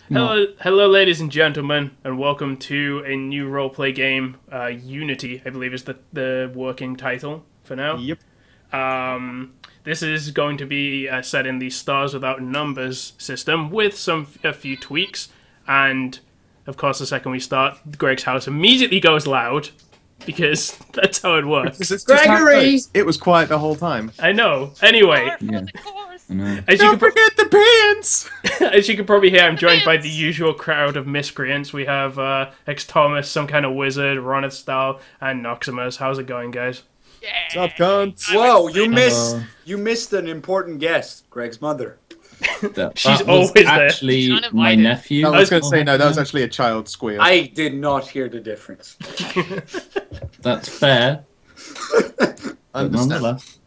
Hello, ladies and gentlemen, and welcome to a new roleplay game. Unity, I believe, is the working title for now. Yep. This is going to be set in the Stars Without Numbers system with a few tweaks, and of course, the second we start, Greg's house immediately goes loud because that's how it works. Gregory, it was quiet the whole time. I know. Anyway. Yeah. Don't forget the pants! As you can probably hear, I'm joined by the usual crowd of miscreants. We have xTomass, SomeKindofWizard, Ronithstyle and Noximous. How's it going, guys? What's up, cunts? Whoa, you missed an important guest, Greg's mother. She's always there. Actually, my nephew. I was going to say, no, that was actually a child squeal. I did not hear the difference. That's fair. But nonetheless.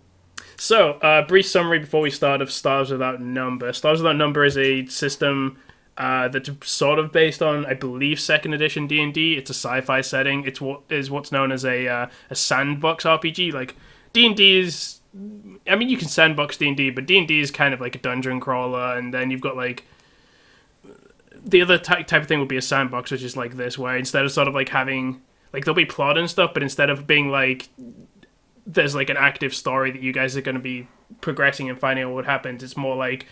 So, brief summary before we start of Stars Without Number. Stars Without Number is a system that's sort of based on, I believe, 2nd edition D&D. It's a sci-fi setting. It's what's known as a sandbox RPG. Like, D&D is... I mean, you can sandbox D&D, but D&D is kind of like a dungeon crawler, and then you've got, like... The other type of thing would be a sandbox, which is like this, where instead of sort of, like, having... Like, there'll be plot and stuff, but instead of being, like... There's like an active story that you guys are going to be progressing and finding out what happens. It's more like,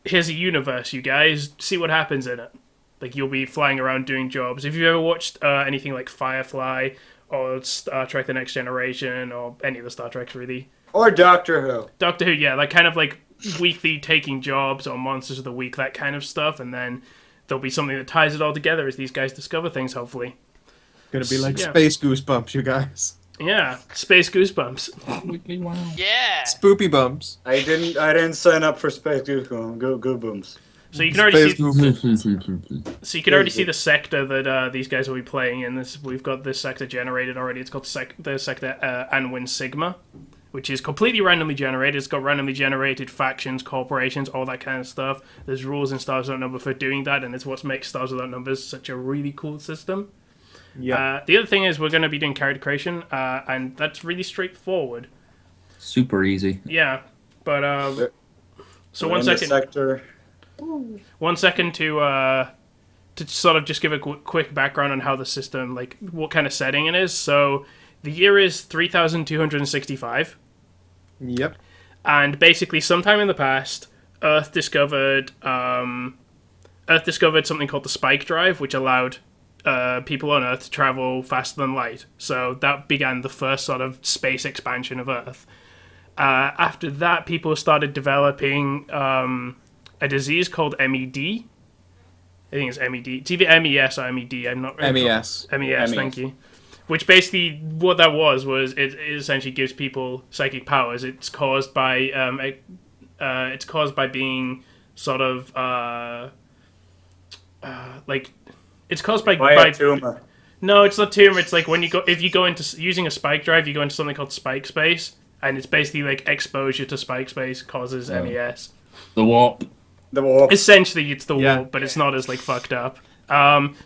here's a universe, you guys, see what happens in it. Like, you'll be flying around doing jobs. If you've ever watched anything like Firefly or Star Trek The Next Generation or any of the Star Treks, really. Or Doctor Who. Doctor Who, yeah, like kind of like weekly taking jobs or Monsters of the Week, that kind of stuff. And then there'll be something that ties it all together as these guys discover things, hopefully. Gonna be like Space Goosebumps, you guys. Yeah, Space Goosebumps. Wow. Yeah. Spoopy bumps. I didn't sign up for Space Goosebumps. So you can already Space see. See the sector that these guys will be playing in. We've got this sector generated already. It's called the sector Anwin Sigma, which is completely randomly generated. It's got randomly generated factions, corporations, all that kind of stuff. There's rules in Stars Without Number for doing that, and it's what makes Stars Without Numbers such a really cool system. Yeah. The other thing is we're going to be doing character creation, and that's really straightforward. Super easy. Yeah, but so We're 1 in the second. sector. 1 second to sort of just give a quick background on how the system, like what kind of setting it is. So the year is 3265, Yep. and basically sometime in the past, Earth discovered something called the spike drive, which allowed people on Earth to travel faster than light. So that began the first sort of space expansion of Earth. After that, people started developing a disease called MED. I think it's MED. It's either MES or MED. I'm not really MES. sure. MES, thank you. Which basically, what that was it essentially gives people psychic powers. It's caused by being sort of like. It's caused by a tumor. No, it's not tumor. It's like if you go into using a spike drive, you go into something called spike space, and it's basically like exposure to spike space causes MES. The warp. The warp. Essentially, it's the warp, but it's not as like fucked up.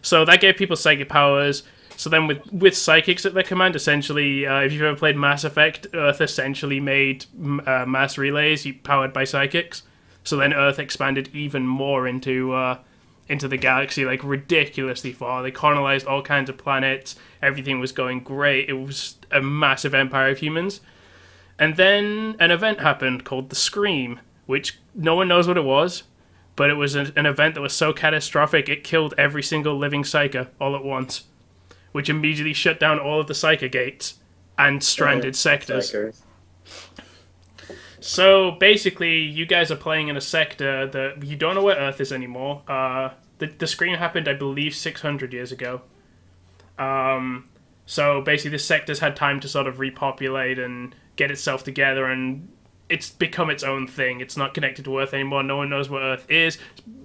So that gave people psychic powers. So then with psychics at their command, essentially, if you've ever played Mass Effect, Earth essentially made mass relays powered by psychics. So then Earth expanded even more into the galaxy, like ridiculously far. They colonized all kinds of planets. Everything was going great. It was a massive empire of humans. And then an event happened called the Scream, which no one knows what it was, but it was an event that was so catastrophic it killed every single living Psyker all at once, which immediately shut down all of the Psyker gates and stranded sectors. Psychers. So basically, you guys are playing in a sector that you don't know where Earth is anymore. The Scream happened, I believe, 600 years ago. So basically, this sector's had time to sort of repopulate and get itself together, and it's become its own thing. It's not connected to Earth anymore. No one knows where Earth is.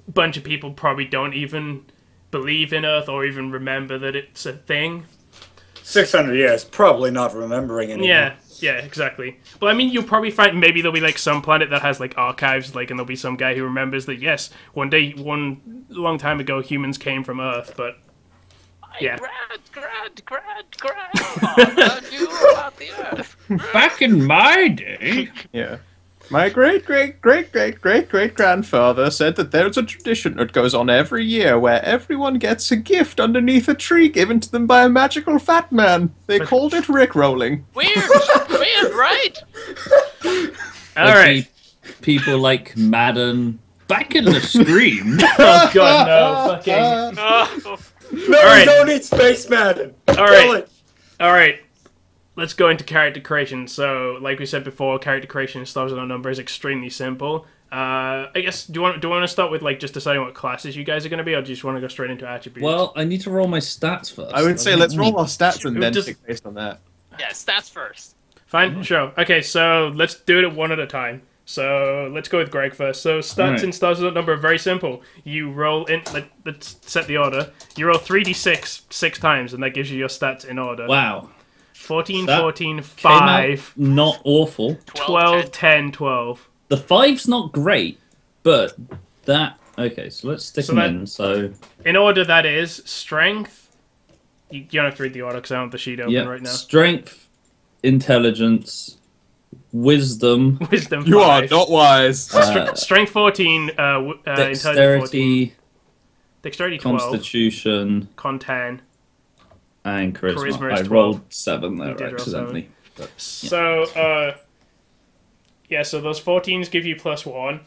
A bunch of people probably don't even believe in Earth or even remember that it's a thing. 600 years, probably not remembering anymore. Yeah, exactly. Well, I mean, you'll probably find maybe there'll be like some planet that has like archives, like, and there'll be some guy who remembers that yes, one long time ago, humans came from Earth, but yeah. Grandpa knew about the Earth. Back in my day. Yeah. My great-great-great-great-great-great-grandfather said that there's a tradition that goes on every year where everyone gets a gift underneath a tree given to them by a magical fat man. They called it Rickrolling. Weird, right? All right. People like Madden back in the stream. Oh god, no! Fucking. No, All right. don't eat Space Madden. All right. All right. Let's go into character creation. So, like we said before, character creation in Stars Without Number is extremely simple. I guess do you want to start with like just deciding what classes you guys are going to be, or do you just want to go straight into attributes? Well, I need to roll my stats first. I would say let's roll our stats and then pick based on that. Yeah, stats first. Fine, sure. Okay, so let's do it one at a time. So let's go with Greg first. So stats in Stars Without Number are very simple. You roll in. Let's set the order. You roll 3d6 6 times, and that gives you your stats in order. Wow. 14, That 14, 5. Not awful. 12, 10, 12. The 5's not great, but that... Okay, so let's stick them that- in. So, In order, that is strength. You don't have to read the order because I don't have the sheet open right now. Strength, intelligence, wisdom, Wisdom 5. You are not wise. Strength 14, intelligence 14. dexterity, Dexterity 12. constitution, Con 10. and charisma. Charisma is I 12. rolled 7 You there did roll accidentally. But, So, so those 14s give you +1.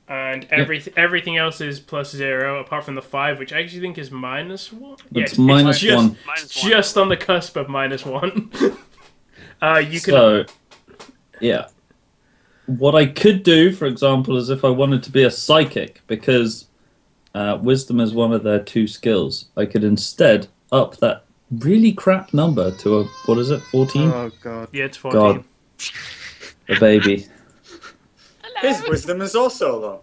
And everything else is +0, apart from the 5, which I actually think is -1. It's minus just, 1. Just on the cusp of -1. You could. So, yeah. What I could do, for example, is if I wanted to be a psychic, because wisdom is one of their 2 skills, I could instead up that really crap number to a, what is it, 14? Oh god. Yeah, it's 14. God. The baby. His wisdom is also low.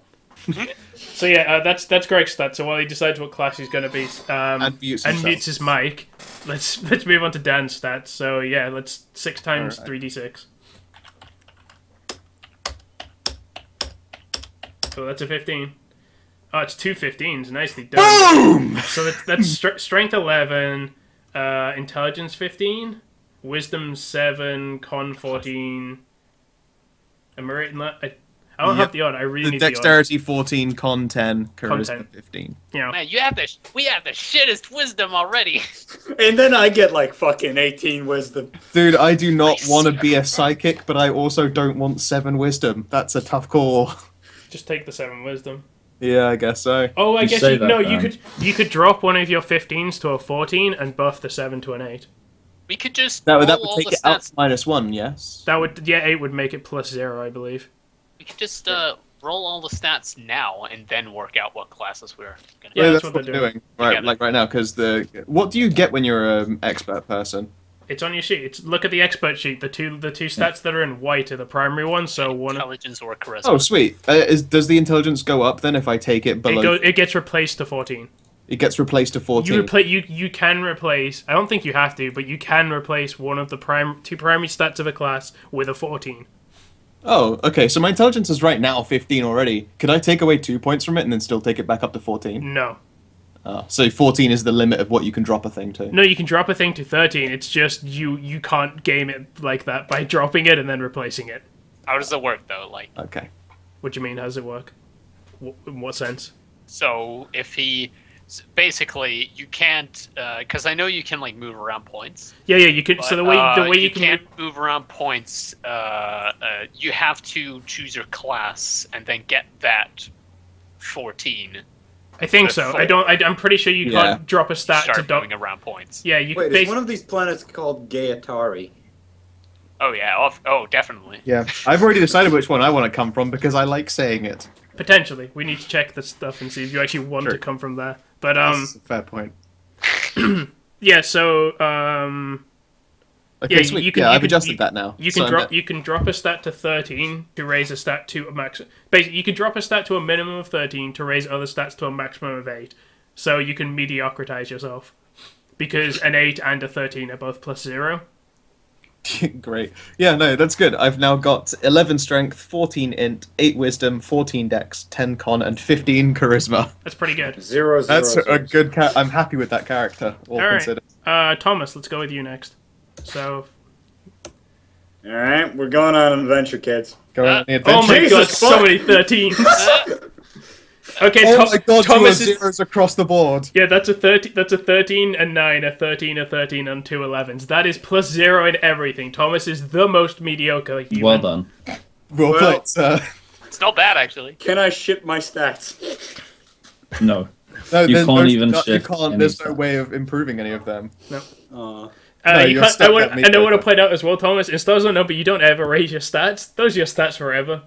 So yeah, that's Greg's stats. So while he decides what class he's going to be, And mutes himself. mutes his mic, let's move on to Dan's stats. So yeah, let's 6 times Alright. 3d6. So that's a 15. Oh, it's 2 15s. Nicely done. Boom! So that's strength 11, intelligence 15, wisdom 7, con 14. Am I right in that? I don't have the order. I really The need the order. dexterity 14, con 10, charisma 10. 15. Yeah. Man, we have the shittest wisdom already. And then I get like fucking 18 wisdom. Dude, I do not Nice. want to be a psychic, but I also don't want 7 wisdom. That's a tough call. Just take the 7 wisdom. Yeah, I guess so. Oh, I You guess say you, that, no. Dan. You could drop one of your 15s to a 14 and buff the 7 to an 8. We could just That roll would all take the it out stats. to -1, yes? That would 8 would make it +0, I believe. We could just roll all the stats now and then work out what classes we're gonna. Yeah, Yeah, that's that's what what they're they're doing. Right, Together. like right now, because what do you get when you're an expert person? It's on your sheet. Look at the expert sheet. The two stats that are in white are the primary ones. So one Intelligence or charisma. Oh, sweet. Does the intelligence go up then if I take it below? it gets replaced to 14. It gets replaced to 14. You can replace. I don't think you have to, but you can replace one of the two primary stats of a class with a 14. Oh, okay. So my intelligence is right now 15 already. Could I take away 2 points from it and then still take it back up to 14? No. So 14 is the limit of what you can drop a thing to. No, you can drop a thing to 13. It's just you can't game it like that by dropping it and then replacing it. How does it work though? Like, Okay. What do you mean? How does it work? In what sense? so if he basically you can't because I know you can like move around points. Yeah, you can. But, So the way you can can't move around points. You have to choose your class and then get that 14. I think so. I'm pretty sure you Yeah. can't drop a stat Start to moving around points. Yeah, you Wait, can. is one of these planets called Gayatari? Oh yeah. Oh, definitely. Yeah. I've already decided which one I want to come from because I like saying it. Potentially, we need to check this stuff and see if you actually want Sure. to come from there. But That's a fair point. yeah. So Okay, yeah, sweet. you can. Yeah, you I've can- adjusted you- that now. You So can I'm drop. You can drop a stat to 13 to raise a stat to a max. Basically, you can drop a stat to a minimum of 13 to raise other stats to a maximum of 8. So you can mediocritize yourself because an 8 and a 13 are both +0. Great. Yeah, no, that's good. I've now got 11 strength, 14 int, 8 wisdom, 14 dex, 10 con, and 15 charisma. That's pretty good. 0, 0, That's a 0. good I'm happy with that character, all All right. considered. Thomas, let's go with you next. So All right, we're going on an adventure, kids. Go on the Oh adventure. my god, Jesus, so fuck. many 13s. Okay, Oh my god, Thomas two is... zeros across the board. Yeah, that's a 13 and 9, a 13, a 13, and two 11s. That is +0 in everything. Thomas is the most mediocre human. Well done. Well played, sir. It's not bad, actually. Can I ship my stats? No. No, You there's can't no- even no, you shift can't. any There's no stat. way of improving any of them. Oh. No, You you're can't, stuck I want at to mediocre. point out as well, Thomas, in Stars Unknown, but you don't ever raise your stats. Those are your stats forever.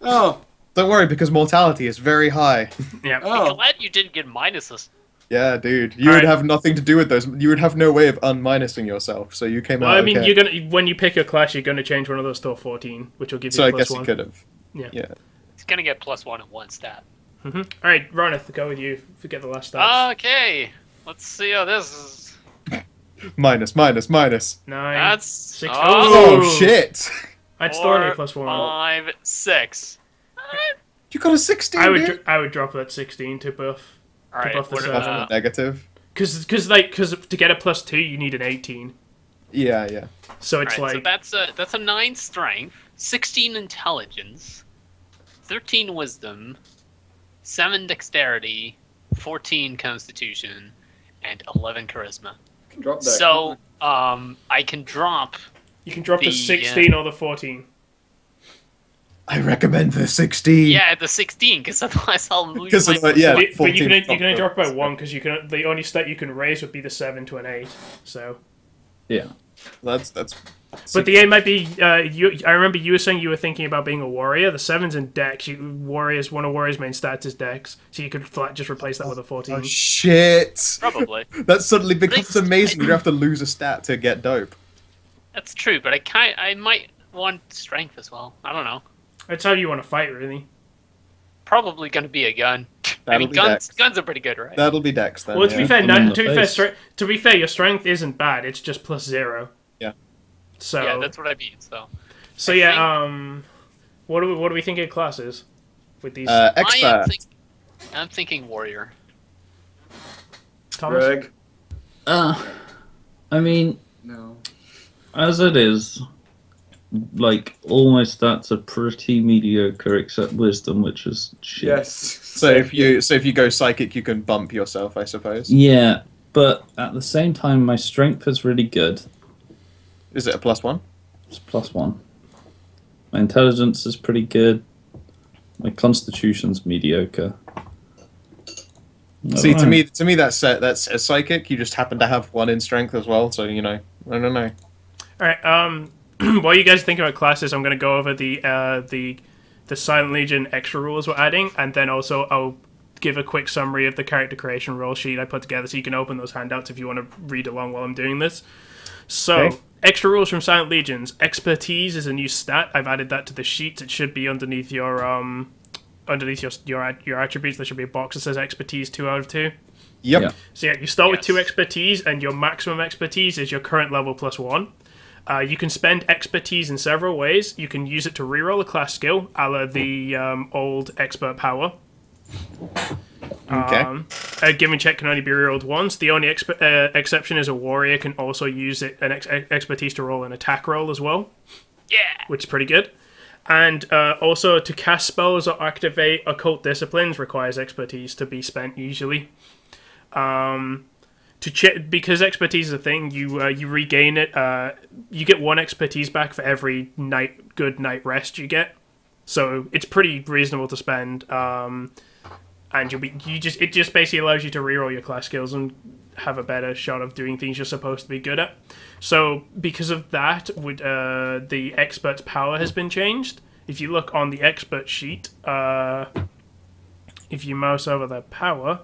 Oh. Don't worry, because mortality is very high. Yeah. Oh. Glad you didn't get minuses. Yeah, dude. You would Alright. have nothing to do with those. You would have no way of unminusing yourself, so you came Well, out I mean, okay. you're gonna when you pick your class, you're gonna change one of those to a 14, which will give you So I plus guess one. you could have. Yeah. Yeah. He's gonna get +1 in one stat. All right, Ronith, go with you. Forget the last stats. Okay, let's see how this is. Minus. 9, That's 6. Oh, Oh, shit! I'd still only Four, +1. 5, 6. You got a 16, dude? I would drop that 16 to buff. All right, buff the what, seven. Negative. Because to get a +2, you need an 18. Yeah. So it's all right, like so that's a 9 strength, 16 intelligence, 13 wisdom, 7 dexterity, 14 constitution, and 11 charisma. Drop that. So I can drop. you can drop the the, 16 or the 14. I recommend the 16. Yeah, the 16, because otherwise I'll lose Because my. of the- yeah. But you 14 can only drop by drop. 1 because the only stat you can raise would be the 7 to an 8. So, Yeah. That's. but the 8 might be. I remember you were saying you were thinking about being a warrior. The 7's in Dex. One of warrior's main stats is Dex, so you could just replace that with a 14. Oh shit! Probably. That suddenly becomes They- amazing. You have to lose a stat to get dope. That's true, but I might want strength as well. I don't know. That's how you want to fight, really. Probably gonna be a gun. I That'll mean, be guns Dex. guns are pretty good, right? That'll be Dex then. Well, to be yeah. fair, Hit them in the face. to be fair, your strength isn't bad. It's just +0. Yeah. So Yeah, that's what I mean. So so I yeah. What do we think of classes with these? Expert. I'm thinking warrior. Thomas? Greg. I mean, No. as it is, like, all my stats are pretty mediocre except wisdom, which is shit. Yes. So if you go psychic, you can bump yourself, I suppose. Yeah, but at the same time, my strength is really good. Is it a +1? It's +1. My intelligence is pretty good. My constitution's mediocre. See, to me, that's a psychic. You just happen to have 1 in strength as well, so I don't know. All right. While you guys think about classes, I'm going to go over the Silent Legion extra rules we're adding, and then also I'll give a quick summary of the character creation role sheet I put together, so you can open those handouts if you want to read along while I'm doing this. So, Okay. extra rules from Silent Legions. Expertise is a new stat. I've added that to the sheet. It should be underneath your attributes. There should be a box that says expertise 2 out of 2. Yep. Yeah. So yeah, you start with Yes. 2 expertise, and your maximum expertise is your current level +1. You can spend expertise in several ways. You can use it to reroll a class skill, a la the old expert power. Okay. A given check can only be rerolled once. The only exception is a warrior can also use an expertise to roll an attack roll as well, Yeah. which is pretty good. And also to cast spells or activate occult disciplines requires expertise to be spent usually. Because expertise is a thing, you regain it. You get 1 expertise back for every good night rest you get, so it's pretty reasonable to spend. And it just basically allows you to reroll your class skills and have a better shot of doing things you're supposed to be good at. So because of that, the expert's power has been changed. If you look on the expert sheet, if you mouse over the power.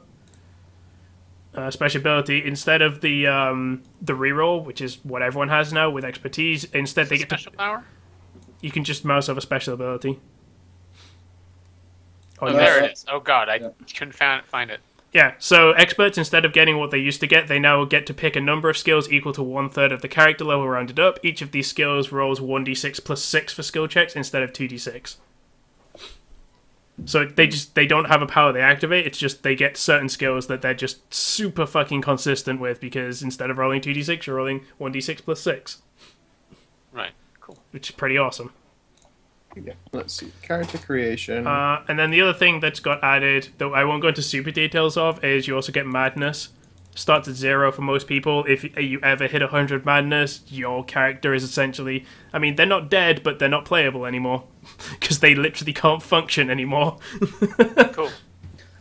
Special ability, instead of the reroll, which is what everyone has now with expertise, instead they get Special power. you can just mouse over special ability. Oh, there it is. Oh god, I couldn't find it. Yeah, so experts, instead of getting what they used to get, they now get to pick a number of skills equal to 1/3 of the character level rounded up. Each of these skills rolls 1d6 plus 6 for skill checks instead of 2d6. So they don't have a power they activate, it's just they get certain skills that they're just super fucking consistent with, because instead of rolling 2d6, you're rolling 1d6 plus 6. Right. Cool. which is pretty awesome. Yeah, let's see. Character creation. And then the other thing that's got added, that I won't go into super details of, is you also get madness. Starts at 0 for most people. If you ever hit 100 madness, your character is essentially... I mean, they're not dead, but they're not playable anymore. Because they literally can't function anymore. Cool.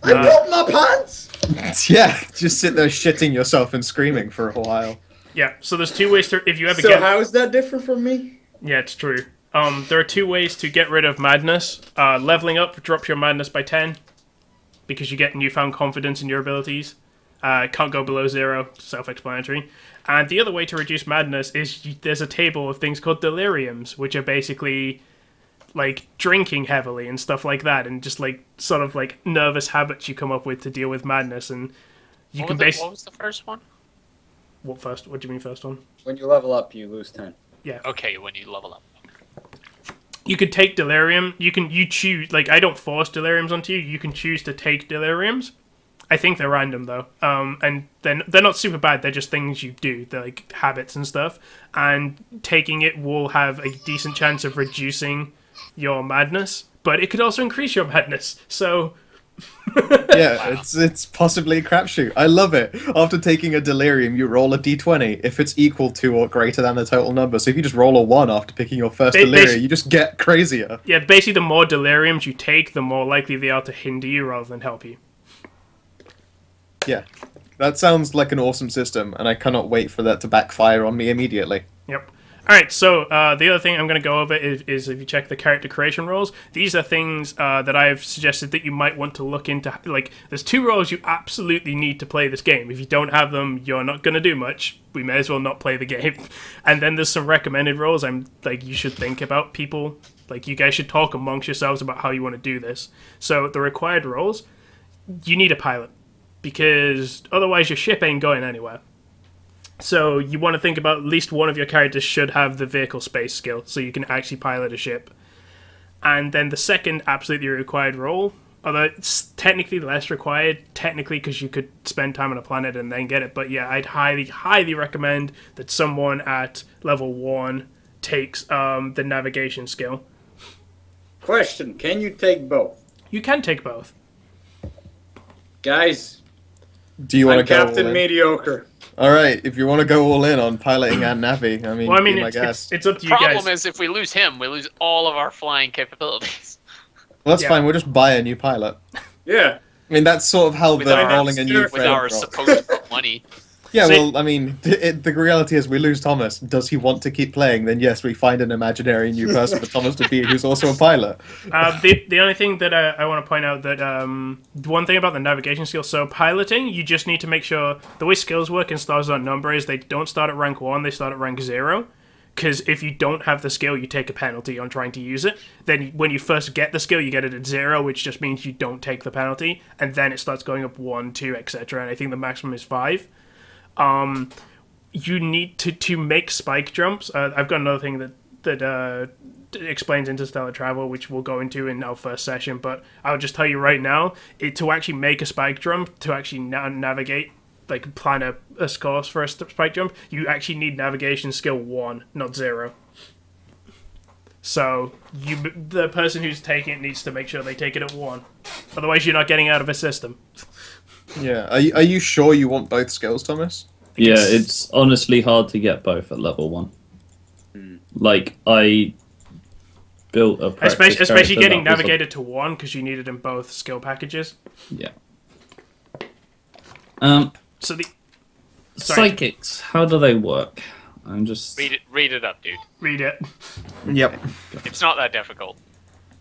I broke my pants! Yeah, just sit there shitting yourself and screaming for a while. Yeah, so there's 2 ways to... If you ever So get... how is that different from me? Yeah, it's true. There are 2 ways to get rid of madness. Leveling up drops your madness by 10, because you get newfound confidence in your abilities. Can't go below 0, self-explanatory. And the other way to reduce madness is there's a table of things called deliriums, which are basically like drinking heavily and stuff like that, and just like sort of like nervous habits you come up with to deal with madness. And you What can was what was the first one? What first? What do you mean first one? When you level up, you lose 10. Yeah. Okay, when you level up. You could take delirium. You choose, like, I don't force deliriums onto you. You can choose to take deliriums. I think they're random though, and they're not super bad. They're just things you do. They're like habits and stuff. And taking it will have a decent chance of reducing your madness, but it could also increase your madness. So Yeah, wow. It's possibly a crapshoot. I love it. After taking a delirium, you roll a d20 if it's equal to or greater than the total number. So if you just roll a 1 after picking your first delirium, you just get crazier. Yeah, basically the more deliriums you take, the more likely they are to hinder you rather than help you. Yeah, that sounds like an awesome system, and I cannot wait for that to backfire on me immediately. Yep. Alright, so the other thing I'm going to go over is if you check the character creation roles, these are things that I've suggested that you might want to look into. Like, there's 2 roles you absolutely need to play this game. If you don't have them, you're not going to do much. We may as well not play the game. And then there's some recommended roles you should think about. People, like, you guys should talk amongst yourselves about how you want to do this. So the required roles, you need a pilot, because otherwise your ship ain't going anywhere. So you want to think about at least one of your characters should have the vehicle space skill, so you can actually pilot a ship. And then the second absolutely required role, although it's technically less required, because you could spend time on a planet and then get it, but yeah, I'd highly, highly recommend that someone at level 1 takes the navigation skill. Question, can you take both? You can take both. Guys, do you want to go Captain Mediocre. All right, if you want to go all in on piloting and navi, I mean, well, I mean, it's up to you guys. The problem is, if we lose him, we lose all of our flying capabilities. Well, that's fine. We'll just buy a new pilot. Yeah. I mean, that's sort of how the rolling a new with our supposed money. Yeah, well, I mean, the reality is we lose Thomas. Does he want to keep playing? Then yes, we find an imaginary new person for Thomas to be, who's also a pilot. The only thing that I want to point out that one thing about the navigation skill, so piloting, you just need to make sure the way skills work in Stars Without Number is they don't start at rank 1, they start at rank 0. Because if you don't have the skill, you take a penalty on trying to use it. Then when you first get the skill, you get it at 0, which just means you don't take the penalty. And then it starts going up 1, 2, etc. And I think the maximum is 5. You need to make spike jumps. I've got another thing that explains interstellar travel, which we'll go into in our first session, but I'll just tell you right now, to actually make a spike jump, to actually navigate, like plan a course for a spike jump, you actually need navigation skill 1, not 0. So the person who's taking it needs to make sure they take it at 1. Otherwise, you're not getting out of a system. Yeah. Are you sure you want both skills, Thomas? Yeah, it's honestly hard to get both at level 1. Like, I built a practice especially getting navigated to 1, because you need it in both skill packages. Yeah. So the psychics, how do they work? I'm just read it up, dude. Read it. Yep. It's not that difficult.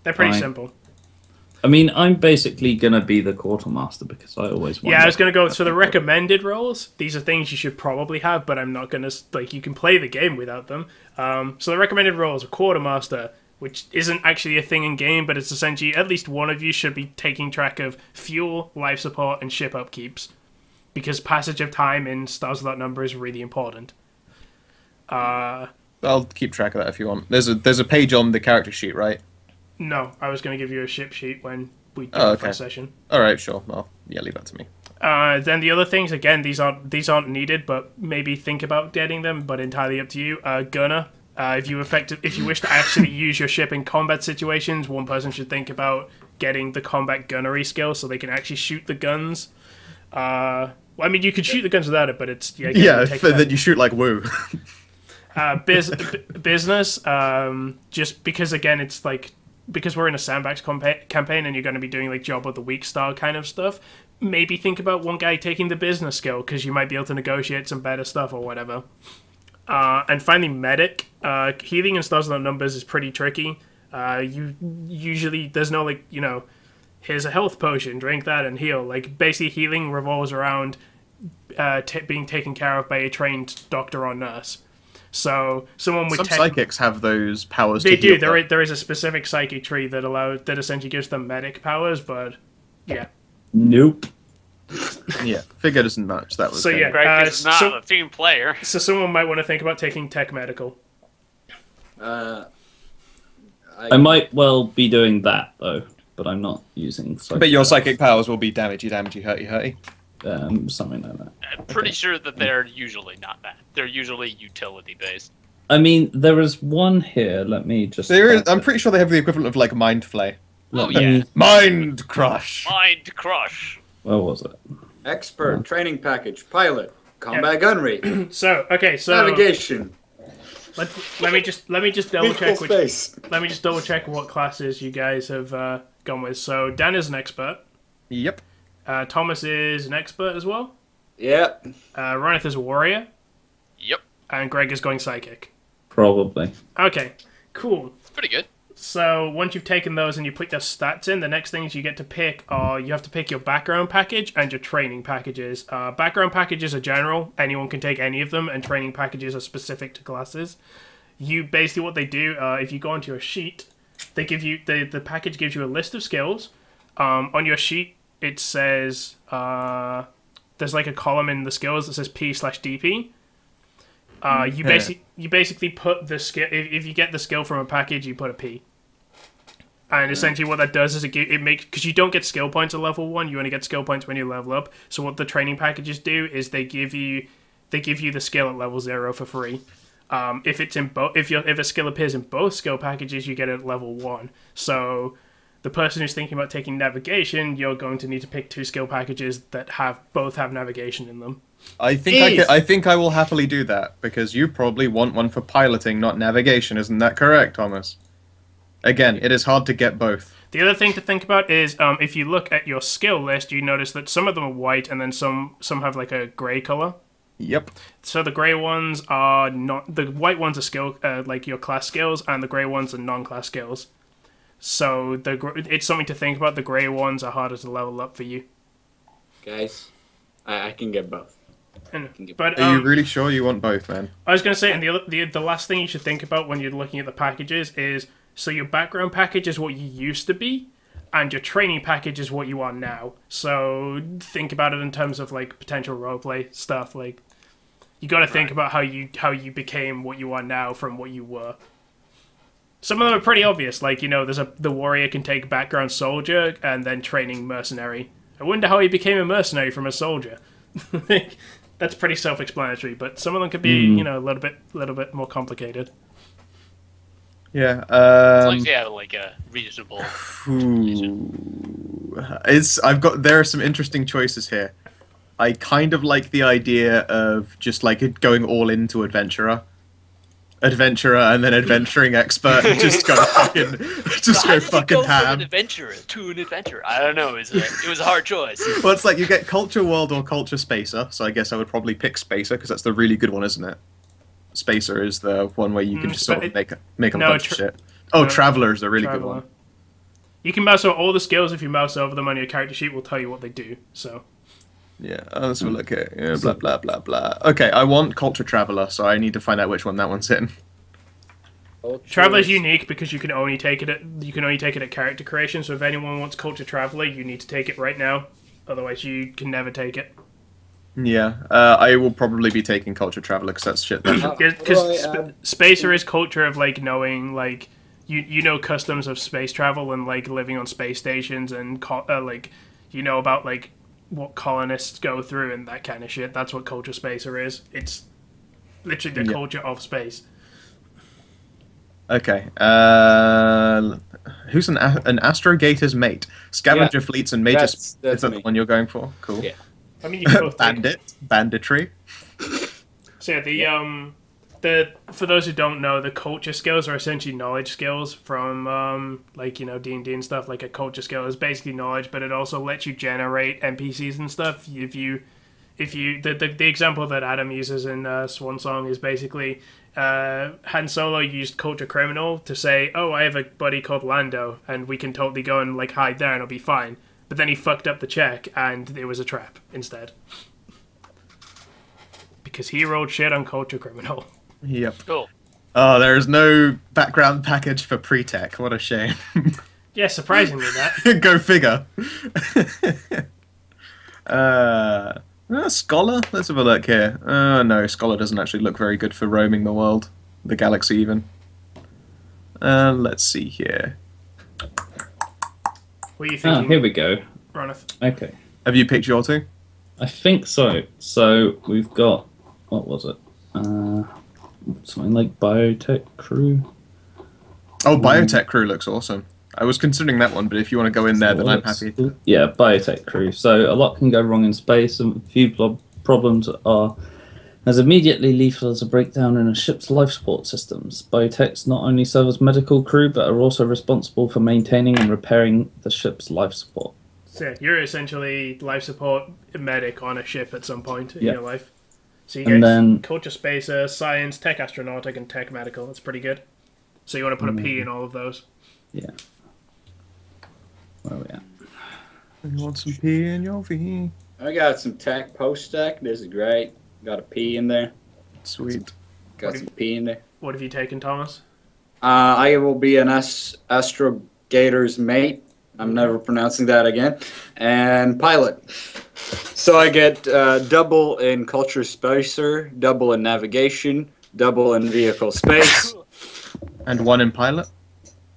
They're pretty simple. I mean, I'm basically gonna be the quartermaster because I always want. Yeah, I was gonna go. So the recommended roles, these are things you should probably have, but I'm not gonna you can play the game without them. So the recommended roles are quartermaster, which isn't actually a thing in game, but it's essentially at least one of you should be taking track of fuel, life support, and ship upkeeps, because passage of time in Stars Without Number is really important. I'll keep track of that if you want. There's a page on the character sheet, right? No, I was going to give you a ship sheet when we do the first session. All right, sure. Well, yeah, leave that to me. Then the other things, again, these aren't needed, but maybe think about getting them, but entirely up to you. Gunner, If you wish to actually use your ship in combat situations, one person should think about getting the combat gunnery skill so they can actually shoot the guns. Well, I mean, you could shoot the guns without it, but it's then you shoot like woo. Business, just because again, it's like because we're in a sandbox campaign and you're going to be doing like job of the week style kind of stuff. Maybe think about one guy taking the business skill because you might be able to negotiate some better stuff or whatever. And finally, medic. Healing in Stars Without Numbers is pretty tricky. You usually there's no like here's a health potion, drink that and heal. Like basically, healing revolves around being taken care of by a trained doctor or nurse. So someone with some psychics have those powers. They do. Heal there is a specific psychic tree that essentially gives them medic powers, but yeah. Nope. Yeah, figure doesn't match. That was so yeah. Greg is not a team player. So someone might want to think about taking tech medical. I might well be doing that though, but I'm not using. But your psychic powers will be damagey, hurty. Something like that. I'm pretty sure that they're usually not that. They're usually utility based. I mean, there is one here. Let me just. I'm pretty sure they have the equivalent of like mind flay. Mind crush. Mind crush. Where was it? Expert, training package, pilot, combat gunnery. So navigation. Let me just double check space. Let me just double check what classes you guys have gone with. So Dan is an expert. Yep. Thomas is an expert as well. Yep. Ronith is a warrior. Yep. And Greg is going psychic. Probably. Okay, cool. It's pretty good. So once you've taken those and you put your stats in, the next things you get to pick are you have to pick your background package and your training packages. Background packages are general; anyone can take any of them, and training packages are specific to classes. You basically what they do if you go onto your sheet, they give you the package gives you a list of skills. On your sheet, it says there's like a column in the skills that says P/DP. You basically put the skill if you get the skill from a package, you put a P. And essentially what that does is it makes because you don't get skill points at level 1, you only get skill points when you level up. So what the training packages do is they give you the skill at level 0 for free. If it's in if a skill appears in both skill packages, you get it at level 1. So the person who's thinking about taking navigation, you're going to need to pick 2 skill packages that both have navigation in them. I think I will happily do that because you probably want one for piloting, not navigation. Isn't that correct, Thomas? Again, it is hard to get both. The other thing to think about is if you look at your skill list, you notice that some of them are white and then some have like a grey color. Yep. So the grey ones are not the white ones are skill like your class skills, and the grey ones are non-class skills. So it's something to think about. The grey ones are harder to level up for you. Guys, I can get both. But are you really sure you want both, man? I was going to say, and the last thing you should think about when you're looking at the packages is, so your background package is what you used to be, and your training package is what you are now. So think about it in terms of like potential roleplay stuff. Like you got to think about how you became what you are now from what you were. Some of them are pretty obvious, like the warrior can take background soldier and then training mercenary. I wonder how he became a mercenary from a soldier. That's pretty self-explanatory, but some of them could be, a little bit more complicated. Yeah. As long as you have like a reasonable. There are some interesting choices here. I kind of like the idea of just like going all into adventurer, and then adventuring expert, and just go fucking ham. From an adventurer to an adventurer? I don't know. It was a hard choice. Well, it's like you get culture world or culture spacer. So I guess I would probably pick spacer because that's the really good one, isn't it? Spacer is the one where you can just sort of make a bunch of shit. Oh, Traveler is a really good one. You can mouse over all the skills. If you mouse over them on your character sheet, will tell you what they do. So. Yeah, let's look at blah blah blah blah. Okay, I want Culture Traveler, so I need to find out which one that one's in. Traveler's unique because you can only take it at character creation. So if anyone wants Culture Traveler, you need to take it right now. Otherwise, you can never take it. Yeah, I will probably be taking Culture Traveler because that's shit. Because Spacer is culture of like knowing like you know customs of space travel and like living on space stations and like about like what colonists go through and that kind of shit. That's what Culture Spacer is. It's literally the culture of space. Okay. Who's an astrogator's mate? Scavenger fleets and major. That's is that me. the one you're going for? Cool. Yeah. I mean, you can both Banditry. So yeah, for those who don't know, the culture skills are essentially knowledge skills from like, you know, D&D and stuff. Like a culture skill is basically knowledge, but it also lets you generate NPCs and stuff. The example that Adam uses in Swan Song is basically Han Solo used culture criminal to say, oh, I have a buddy called Lando and we can totally go and like hide there and it'll be fine. But then he fucked up the check and it was a trap instead. Because he rolled shit on culture criminal. Yep. Cool. Oh, there is no background package for pre-tech. What a shame. Yeah, surprisingly that. Go figure. Scholar? Let's have a look here. No, Scholar doesn't actually look very good for roaming the world. The galaxy, even. Let's see here. What are you thinking? Here we go. Ronith? Okay. Have you picked your two? I think so. So we've got, what was it? Something like Biotech Crew. Oh, Biotech Crew looks awesome. I was considering that one, but if you want to go in there, then I'm happy. Yeah, Biotech Crew. So a lot can go wrong in space, and a few problems are as immediately lethal as a breakdown in a ship's life support systems. Biotechs not only serve as medical crew, but are also responsible for maintaining and repairing the ship's life support. So yeah, you're essentially life support medic on a ship at some point in your life. So you get culture spacer, science, tech astronautic, and tech medical. That's pretty good. So you want to put a P in all of those. Yeah. Where are we at? You want some P in your V? I got some tech post-tech. This is great. Got a P in there. Sweet. Got some P in there. What have you taken, Thomas? I will be an astrogator's mate. I'm never pronouncing that again. And pilot. So I get double in culture spacer, double in navigation, double in vehicle space. And one in pilot?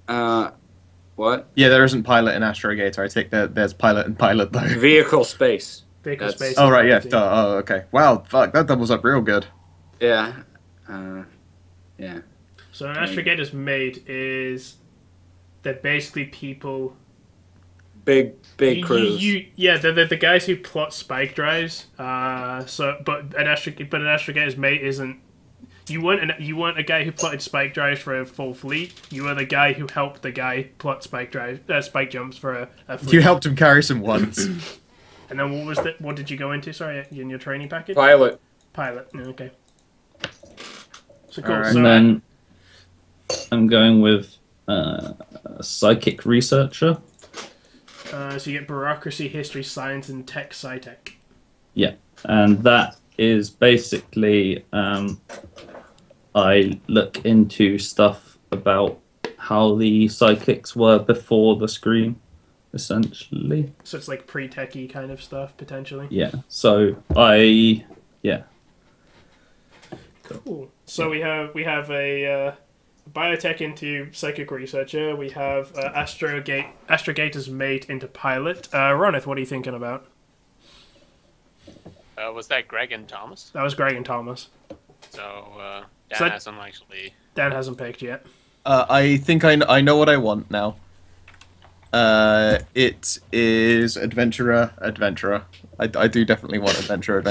What? Yeah, there isn't pilot in Astrogator. I take that there's pilot and pilot, though. Vehicle space. Vehicle space. Oh, right, yeah. Oh, okay. Wow, fuck, that doubles up real good. Yeah. Yeah. So an astrogator's mate is... They're basically people... Big crews. They're the guys who plot spike drives. But an astrogator's mate isn't. You weren't a guy who plotted spike drives for a full fleet. You were the guy who helped the guy plot spike jumps for a fleet. You helped him carry some ones. And then what did you go into? Sorry, in your training package. Pilot. Okay. So cool. Right. And then I'm going with a psychic researcher. So you get bureaucracy, history, science, and tech, sci-tech. Yeah, and that is basically I look into stuff about how the psychics were before the screen, essentially. So it's like pre-techy kind of stuff, potentially. Yeah. So Cool. So we have a biotech into psychic researcher. We have astrogator's mate into pilot. Ronith, what are you thinking about? Was that Greg and Thomas? That was Greg and Thomas. So Dan hasn't picked yet. I think I know what I want now. It is adventurer. I do definitely want adventurer.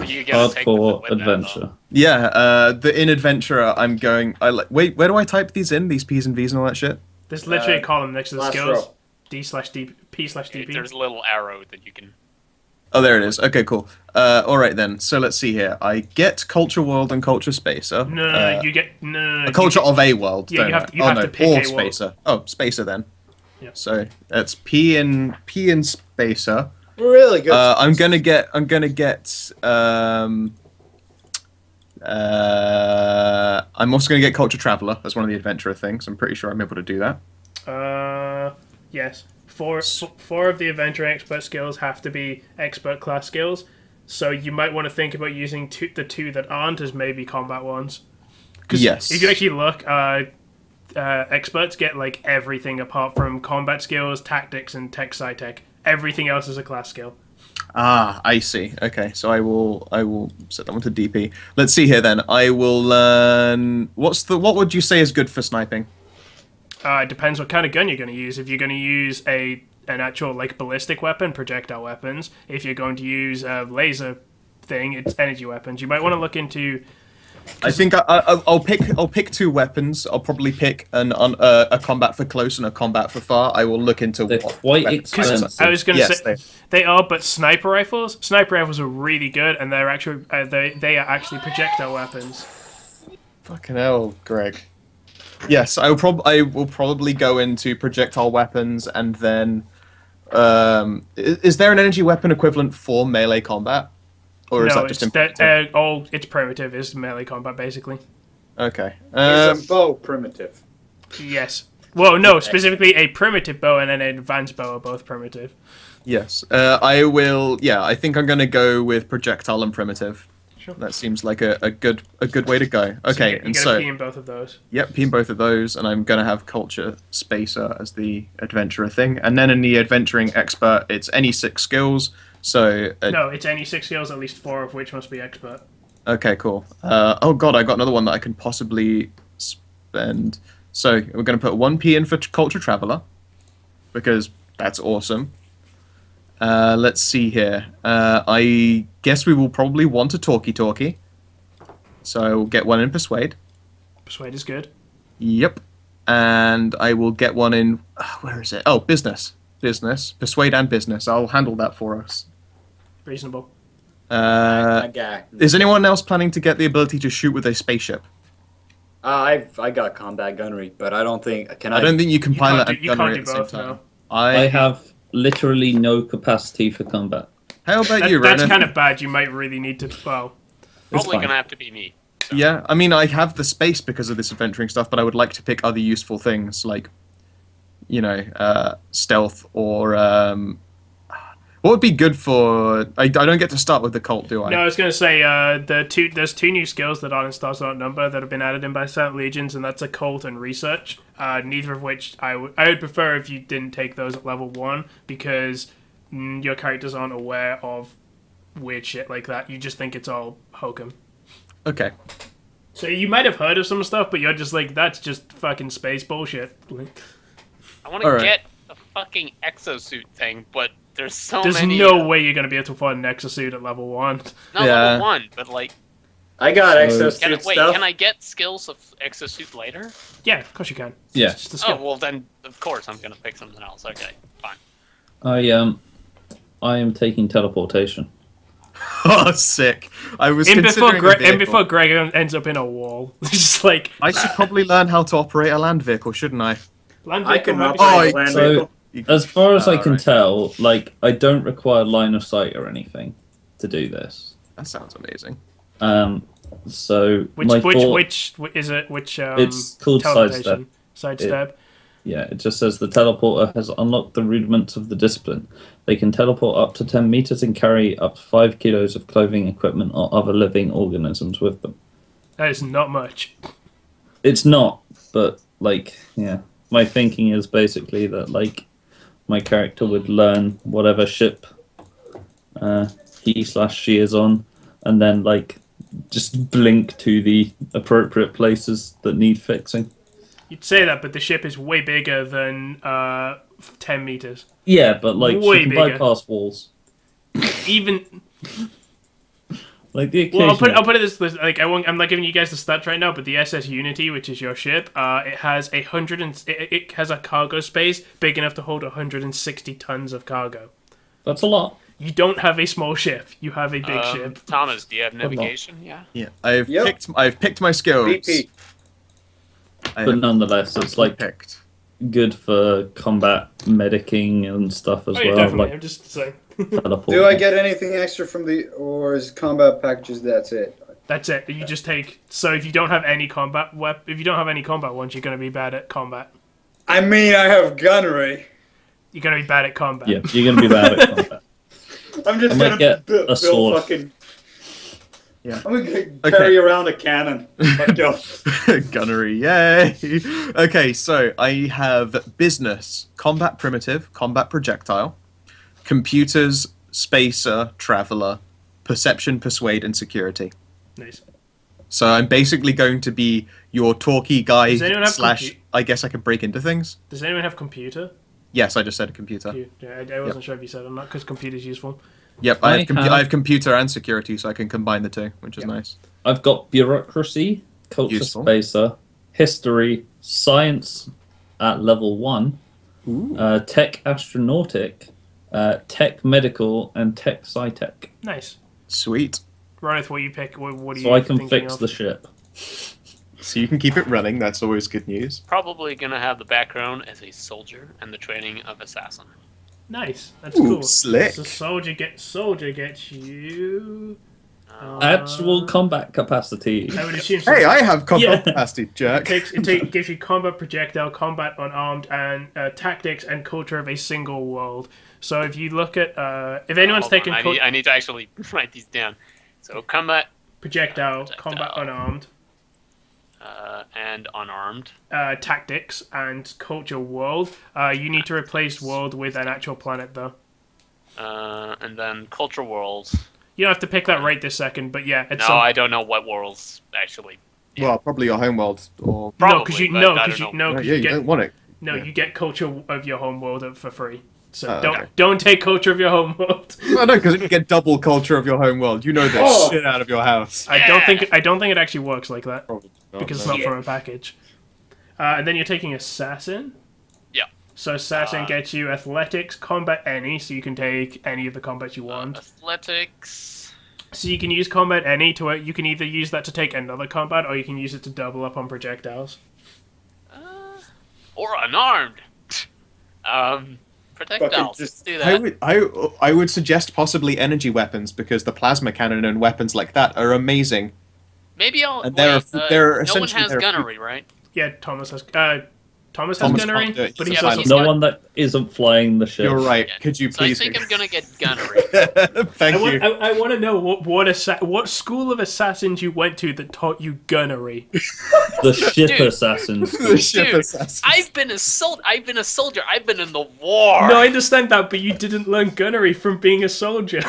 You gotta take hardcore with that, adventure. though. Yeah, in adventurer, I'm going. Wait, where do I type these in? These P's and V's and all that shit. There's literally a column next to the last skills. row. D/P/DP. There's a little arrow that you can. Oh, there it is. Okay, cool. All right then. So let's see here. I get culture world and culture spacer. You get a culture of a world. Yeah, don't you I? have to pick a world. spacer. Oh, spacer then. Yeah. So that's P in spacer. Really good. I'm gonna get. I'm also gonna get culture traveler as one of the adventurer things. I'm pretty sure I'm able to do that. Yes. Four of the adventure expert skills have to be expert class skills, so you might want to think about using the two that aren't as maybe combat ones. Yes. If you actually look, experts get like everything apart from combat skills, tactics, and tech sci-tech. Everything else is a class skill. Ah, I see. Okay, so I will set that one to DP. Let's see here then. I will learn. What would you say is good for sniping? It depends what kind of gun you're going to use. If you're going to use an actual like ballistic weapon, projectile weapons. If you're going to use a laser thing, it's energy weapons. You might want to look into. I think I'll pick two weapons. I'll probably pick a combat for close and a combat for far. I will look into. They're quite expensive. I was going to Yes, say they are, but sniper rifles are really good, and they're actually they are actually projectile weapons. Fucking hell, Greg. Yes, I will probably go into projectile weapons, and then is there an energy weapon equivalent for melee combat, or is that just it's primitive. Is melee combat basically? Okay. Is a bow primitive? Yes. Well, no, specifically a primitive bow and an advanced bow are both primitive. Yes. I will. Yeah, I think I'm going to go with projectile and primitive. Sure. That seems like a good way to go. Okay, so you're gonna pee in both of those. Yep, pee in both of those, and I'm gonna have culture spacer as the adventurer thing, and then in the adventuring expert, it's any 6 skills. So no, it's any 6 skills, at least 4 of which must be expert. Okay, cool. Oh god, I got another one that I can possibly spend. So we're gonna put 1p in for culture traveler because that's awesome. Let's see here. I guess we will probably want a talkie. So we'll get one in persuade. Persuade is good. Yep. And I will get one in... where is it? Oh, business. Persuade and business. I'll handle that for us. Reasonable. Is anyone else planning to get the ability to shoot with a spaceship? I got combat gunnery, but I don't think... I don't think you can pilot and gunnery at the same time. No. I have literally no capacity for combat. How about you, That's Ronith? kind of bad. You might really need to... Well... Probably going to have to be me. So. Yeah, I mean, I have the space because of this adventuring stuff, but I would like to pick other useful things, like, you know, stealth or... what would be good for... I don't get to start with the cult, do I? No, I was going to say, there's 2 new skills that aren't in Stars Without Number that have been added in by Silent Legions, and that's occult and research. Neither of which I would prefer if you didn't take those at level 1, because your characters aren't aware of weird shit like that. You just think it's all hokum. Okay. So you might have heard of some stuff, but you're just like, that's just fucking space bullshit. I want to get a fucking exosuit thing, but there's many... There's no way you're going to be able to afford an exosuit at level 1. Not level 1, but like... I got exosuit stuff. Can I get skills of exosuit later? Yeah, of course you can. Yeah. Oh, well then, of course I'm going to pick something else. Okay, fine. I am taking teleportation. Oh, sick. I was before Greg ends up in a wall. Just like... I should probably learn how to operate a land vehicle, shouldn't I? Land I vehicle can might be operate a land vehicle. As far as I can tell, like, I don't require line of sight or anything to do this. That sounds amazing. So which is it? Which it's called sidestep. Sidestep. Yeah, it just says the teleporter has unlocked the rudiments of the discipline. They can teleport up to 10 meters and carry up to 5 kilos of clothing, equipment, or other living organisms with them. That is not much. It's not, but, like, yeah. My thinking is basically that, like, my character would learn whatever ship he/she is on, and then, like, just blink to the appropriate places that need fixing. You'd say that, but the ship is way bigger than 10 meters. Yeah, but, like, way she can bigger. bypass walls. Even... Like the occasional... Well, I'll put it this like I'm not giving you guys the stats right now, but the SS Unity, which is your ship, it has it has a cargo space big enough to hold 160 tons of cargo. That's a lot. You don't have a small ship. You have a big ship. Thomas, do you have navigation? Yeah. Yeah, I've picked my skills. BP. But nonetheless, it's like good for combat medicing and stuff as well. Definitely. Like, I'm just saying. Do I get anything extra from or is combat packages? That's it. That's it. You just take. So if you don't have any combat if you don't have any combat ones, you're going to be bad at combat. I mean, I have gunnery. You're going to be bad at combat. Yeah, you're going to be bad at combat. I'm just going to get build a sword. fucking... Yeah. I'm going to carry around a cannon. Let's go. Gunnery, yay! Okay, so I have business, combat primitive, combat projectile, computers, Spacer, Traveler, Perception, Persuade, and Security. Nice. So I'm basically going to be your talky guy Does anyone have I guess I can break into things. Does anyone have computer? Yes, I just said a computer. Yeah, I wasn't sure if you said or not, because computer's useful. Yep, I have computer and security, so I can combine the two, which is nice. I've got bureaucracy, culture spacer, history, science at level 1, tech astronautic, tech medical, and tech sci-tech. Nice. Sweet. Ronith, what you pick? What do you? So I can fix the ship. So you can keep it running. That's always good news. Probably gonna have the background as a soldier and the training of assassin. Nice. That's cool. Slick. So soldier gets you. Actual combat capacity. I would assume. So. Hey, I have combat capacity, jerk. It gives you combat projectile, combat unarmed, and tactics and culture of a single world. So if you look at if anyone's taken, I need to actually write these down. So combat projectile, combat unarmed, and unarmed, tactics and culture world. You need to replace world with an actual planet though. And then culture world. You don't have to pick that right this second, but yeah. I don't know what worlds actually. Yeah. Well, probably your home world, or probably, you don't want it. No, you get culture of your home world for free. So okay. don't take culture of your home world. No, because you get double culture of your home world. You know the shit out of your house. I don't think it actually works like that because it's not from a package. And then you're taking assassin. Yeah. So assassin gets you athletics, combat any, so you can take any of the combats you want. Athletics. So you can use combat any to you can either use that to take another combat, or you can use it to double up on projectiles. Or unarmed. Projectiles. Just do that. I would suggest possibly energy weapons, because the plasma cannon and weapons like that are amazing. Maybe I'll. And no one has gunnery, right? Yeah, Thomas has gunnery, but he's also no one that isn't flying the ship. You're right. Could you please? I think I'm gonna get gunnery. Thank you. I want to know what school of assassins you went to that taught you gunnery. The ship assassins. The ship assassins. I've been a soldier. I've been in the war. No, I understand that, but you didn't learn gunnery from being a soldier.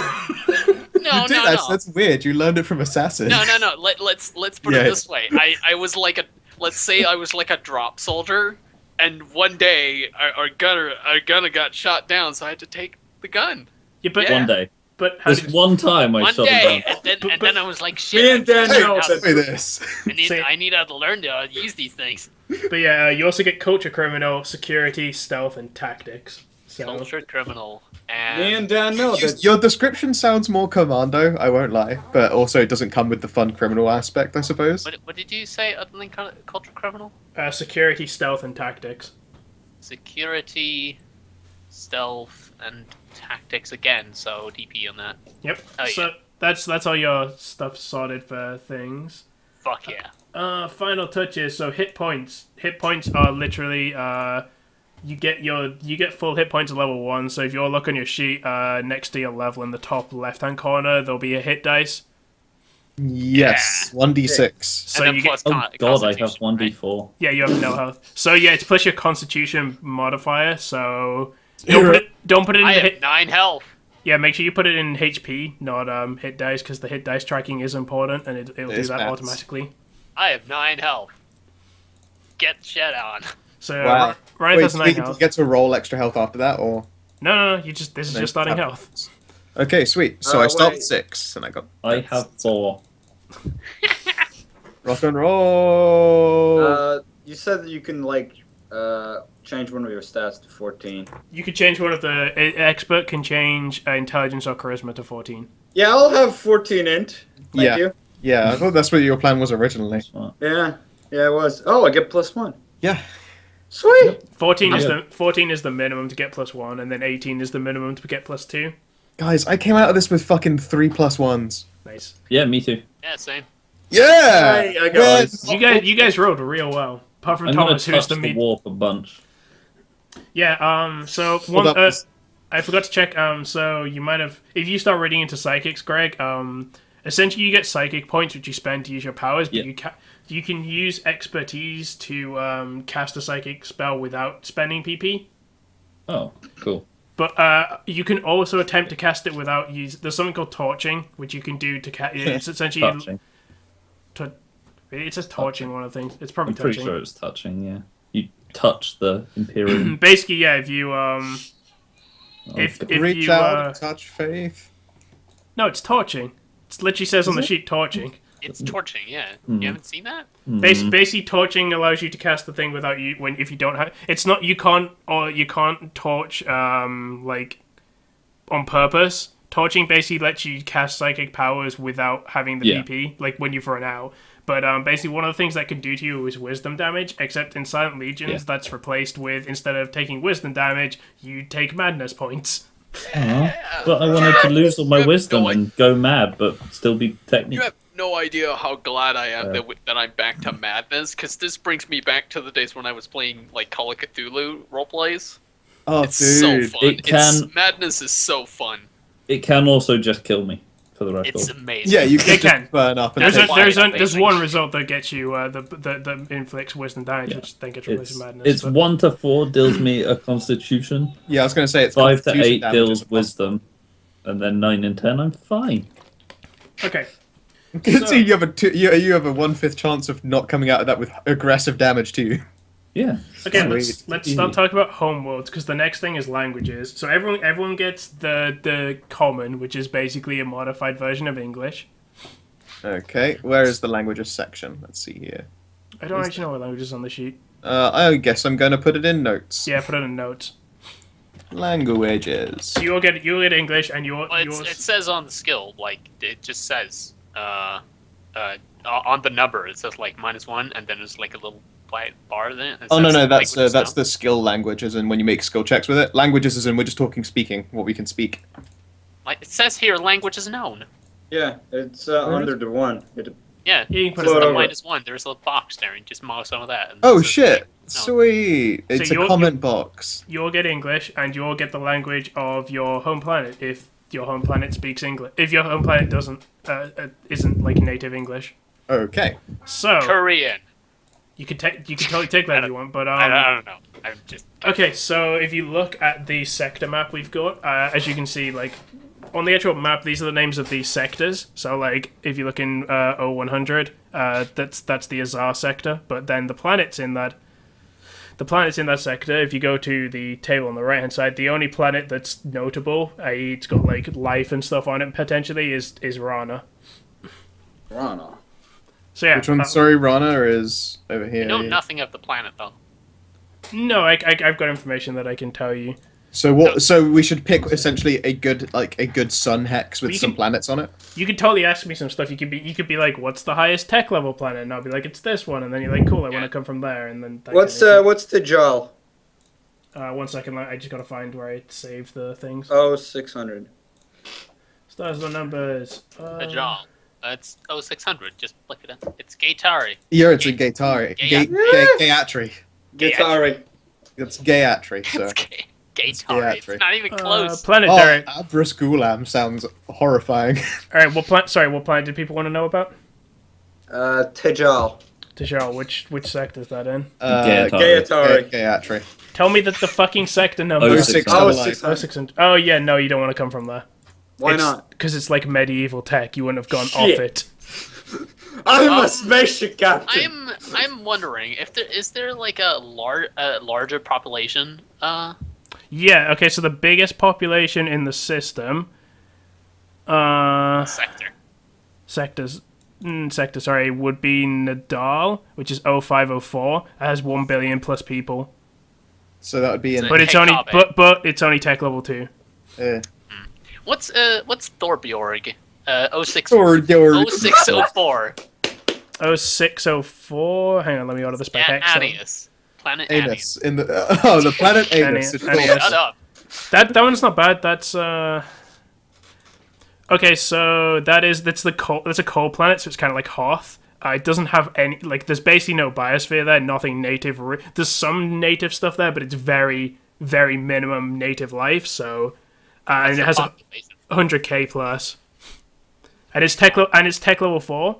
No. That's weird. You learned it from assassin. No. Let's put it this way. I was like let's say I was like a drop soldier. And one day, our gunner got shot down, so I had to take the gun. Yeah, but one day. But one time I shot him down. And then I was like, shit. Me and Daniel said this. I need to learn to use these things. But yeah, you also get culture criminal, security, stealth, and tactics. So. Culture criminal and... Me and Daniel. Your description sounds more commando, I won't lie. But also it doesn't come with the fun criminal aspect, I suppose. What did you say other than culture criminal? Security, stealth, and tactics. Security, stealth, and tactics again, so DP on that. Yep. Oh, so yeah. that's all your stuff sorted for things. Fuck yeah. Final touches. So hit points. Hit points are literally you get full hit points at level 1. So if you look on your sheet next to your level in the top left hand corner, there'll be a hit dice. Yes, 1d6. So and you plus I have 1d4. Right? Yeah, you have no health. So yeah, it's plus your Constitution modifier. So don't put it in I the have hit. 9 health. Yeah, make sure you put it in HP, not hit dice, because the hit dice tracking is important, and it'll do that automatically. I have 9 health. Get shit on. So Wow. Ronith has 9 Wait, health. do you get to roll extra health after that, or? No. This is your starting health. Okay, sweet. So I start with 6, and I have 4. Rock and roll. You said that you can change one of your stats to 14. You could change one of the expert can change intelligence or charisma to 14. Yeah, I'll have 14 int. Thank you. Yeah, I thought that's what your plan was originally. Yeah, it was. Oh, I get +1. Yeah. Sweet. 14 is the minimum to get +1, and then 18 is the minimum to get +2. Guys, I came out of this with fucking 3 +1s. Nice. Yeah, me too. Yeah, same. Yeah. I got You guys rolled real well. Apart from I'm Thomas, gonna who's touch the the meat. warp a bunch. Yeah. So Well, one. that was- I forgot to check. So you might have, if you start reading into psychics, Greg. Essentially, you get psychic points which you spend to use your powers, but you can use expertise to cast a psychic spell without spending PP. Oh, cool. But you can also attempt to cast it without use. There's something called torching, which you can do to cast. It's essentially. Touching. It's just torching one of the things. It's probably I'm pretty touching. sure it's touching. Yeah, you touch the Imperium. Basically, yeah. If you if Reach you out, touch faith. no, it's torching. It literally says on the sheet torching. It's torching, yeah. You haven't seen that? Basically, torching allows you to cast the thing without you if you don't have. It's not you can't torch like on purpose. Torching basically lets you cast psychic powers without having the PP, like when you run out. But basically, one of the things that can do to you is wisdom damage. Except in Silent Legions, that's replaced with, instead of taking wisdom damage, you take madness points. But I wanted to lose all my wisdom and go mad, but still be You technically. have no idea how glad I am that I'm back to madness, because this brings me back to the days when I was playing like Call of Cthulhu roleplays. Oh, It's dude. so fun. It can- Madness is so fun. It can also just kill me, for the record. It's amazing. Yeah, you can It can. just burn up. And There's take- there's one result that gets you that inflicts wisdom damage, which then gets replaced It's, with madness. it's but- 1 to 4 deals me a Constitution, Yeah, I was going to say it's 5 to constitution 8 damage deals as well. Wisdom, and then 9 and 10 I'm fine. Okay. So you have you have a 1/5 chance of not coming out of that with aggressive damage to you. Yeah. Okay, Sweet. let's start talking about homeworlds, because the next thing is languages. So everyone gets the common, which is basically a modified version of English. Okay, where is the languages section? Let's see here. I don't actually know what language is on the sheet. I guess I'm going to put it in notes. Yeah, put it in notes. Languages. So you'll get English, and Well, yours. it says on the skill, like, it just says, on the number, it says, like, -1, and then there's, like, a little white bar there. Oh no, says that's languages the skill languages, and when you make skill checks with it, languages is in we're just talking speaking, what we can speak. Like, it says here, language is known. Yeah, it's under the 1. Yeah, You can put it's it the in. -1. There's a box there, and just mouse some of that. And Oh it says, shit! like, known. Sweet! It's So a you're- comment box. You'll get English, and you'll get the language of your home planet if your home planet speaks English. If your home planet doesn't isn't like native English, Okay. so Korean. you can totally take that if you want. But I don't know. I'm just. okay, so if you look at the sector map we've got, as you can see, like on the actual map, these are the names of these sectors. So like if you look in 0100, that's the Azar sector. But then the planets in that. The planets in that sector, if you go to the table on the right-hand side, the only planet that's notable, i.e. it's got like life and stuff on it potentially, is Rana. Rana. So yeah. Which one? Sorry, Rana is over here. I know nothing of the planet, though. No, I've got information that I can tell you. So what? So we should pick essentially a good sun hex with you some can- planets on it. You could totally ask me some stuff. You could be like, "What's the highest tech level planet?" And I'll be like, "It's this one." And then you're like, "Cool, I want to come from there." And then that What's kind of the Jal? thing. 1 second, I just gotta find where I saved the things. Oh, 600. Stars and numbers. The jaw. It's 0600. Just look at it. It's Gatari. Yeah, it's a Gaytari. Gayatri. Guitari. It's Gayatri. So. It's Gatari. It's not even close. Planetary. Oh, Abrus Gulam sounds horrifying. All right, what planet did people want to know about? Tejal. Tijal, which sector is that in? Gayatari. Gayatri. Tell me that the fucking sector number. Oh, is- 06. Oh, 600. 600. Oh yeah, no, you don't want to come from there. Why not? Because it's like medieval tech. You wouldn't have gone Shit. off it. I'm a spaceship captain. I'm wondering if there like a larger population. Yeah. Okay. So the biggest population in the system. Sector. Sector. Sorry, would be Nadal, which is 0504. It has 1 billion plus people. So that would be in. So- But it's Hey, only Kabe. but it's only tech level 2. What's Thorbjorg? 06. Thorbjorg. 0604. 0604. Hang on, let me order this by hex. Annius. Planet Annius. Anus in the the planet Anus. Anus. of course. Shut up. That one's not bad. That's okay. So that's a coal planet. So it's kind of like Hoth. It doesn't have any there's basically no biosphere there. Nothing native. There's some native stuff there, but it's very very minimum native life. So and it has 100k plus. And it's tech level 4.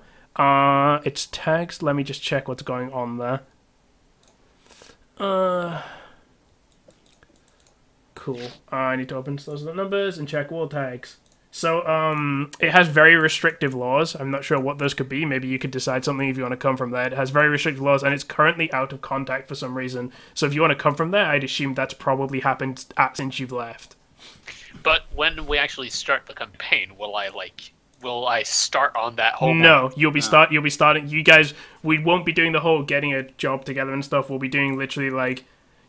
It's tags. Let me just check what's going on there. Cool. I need to open those numbers and check wall tags. So, it has very restrictive laws. I'm not sure what those could be. Maybe you could decide something if you want to come from there. It has very restrictive laws, and it's currently out of contact for some reason. So if you want to come from there, I'd assume that's probably happened since you've left. But when we actually start the campaign, will I start on that whole No, you'll be starting. You guys, we won't be doing the whole getting a job together and stuff. We'll be doing literally like,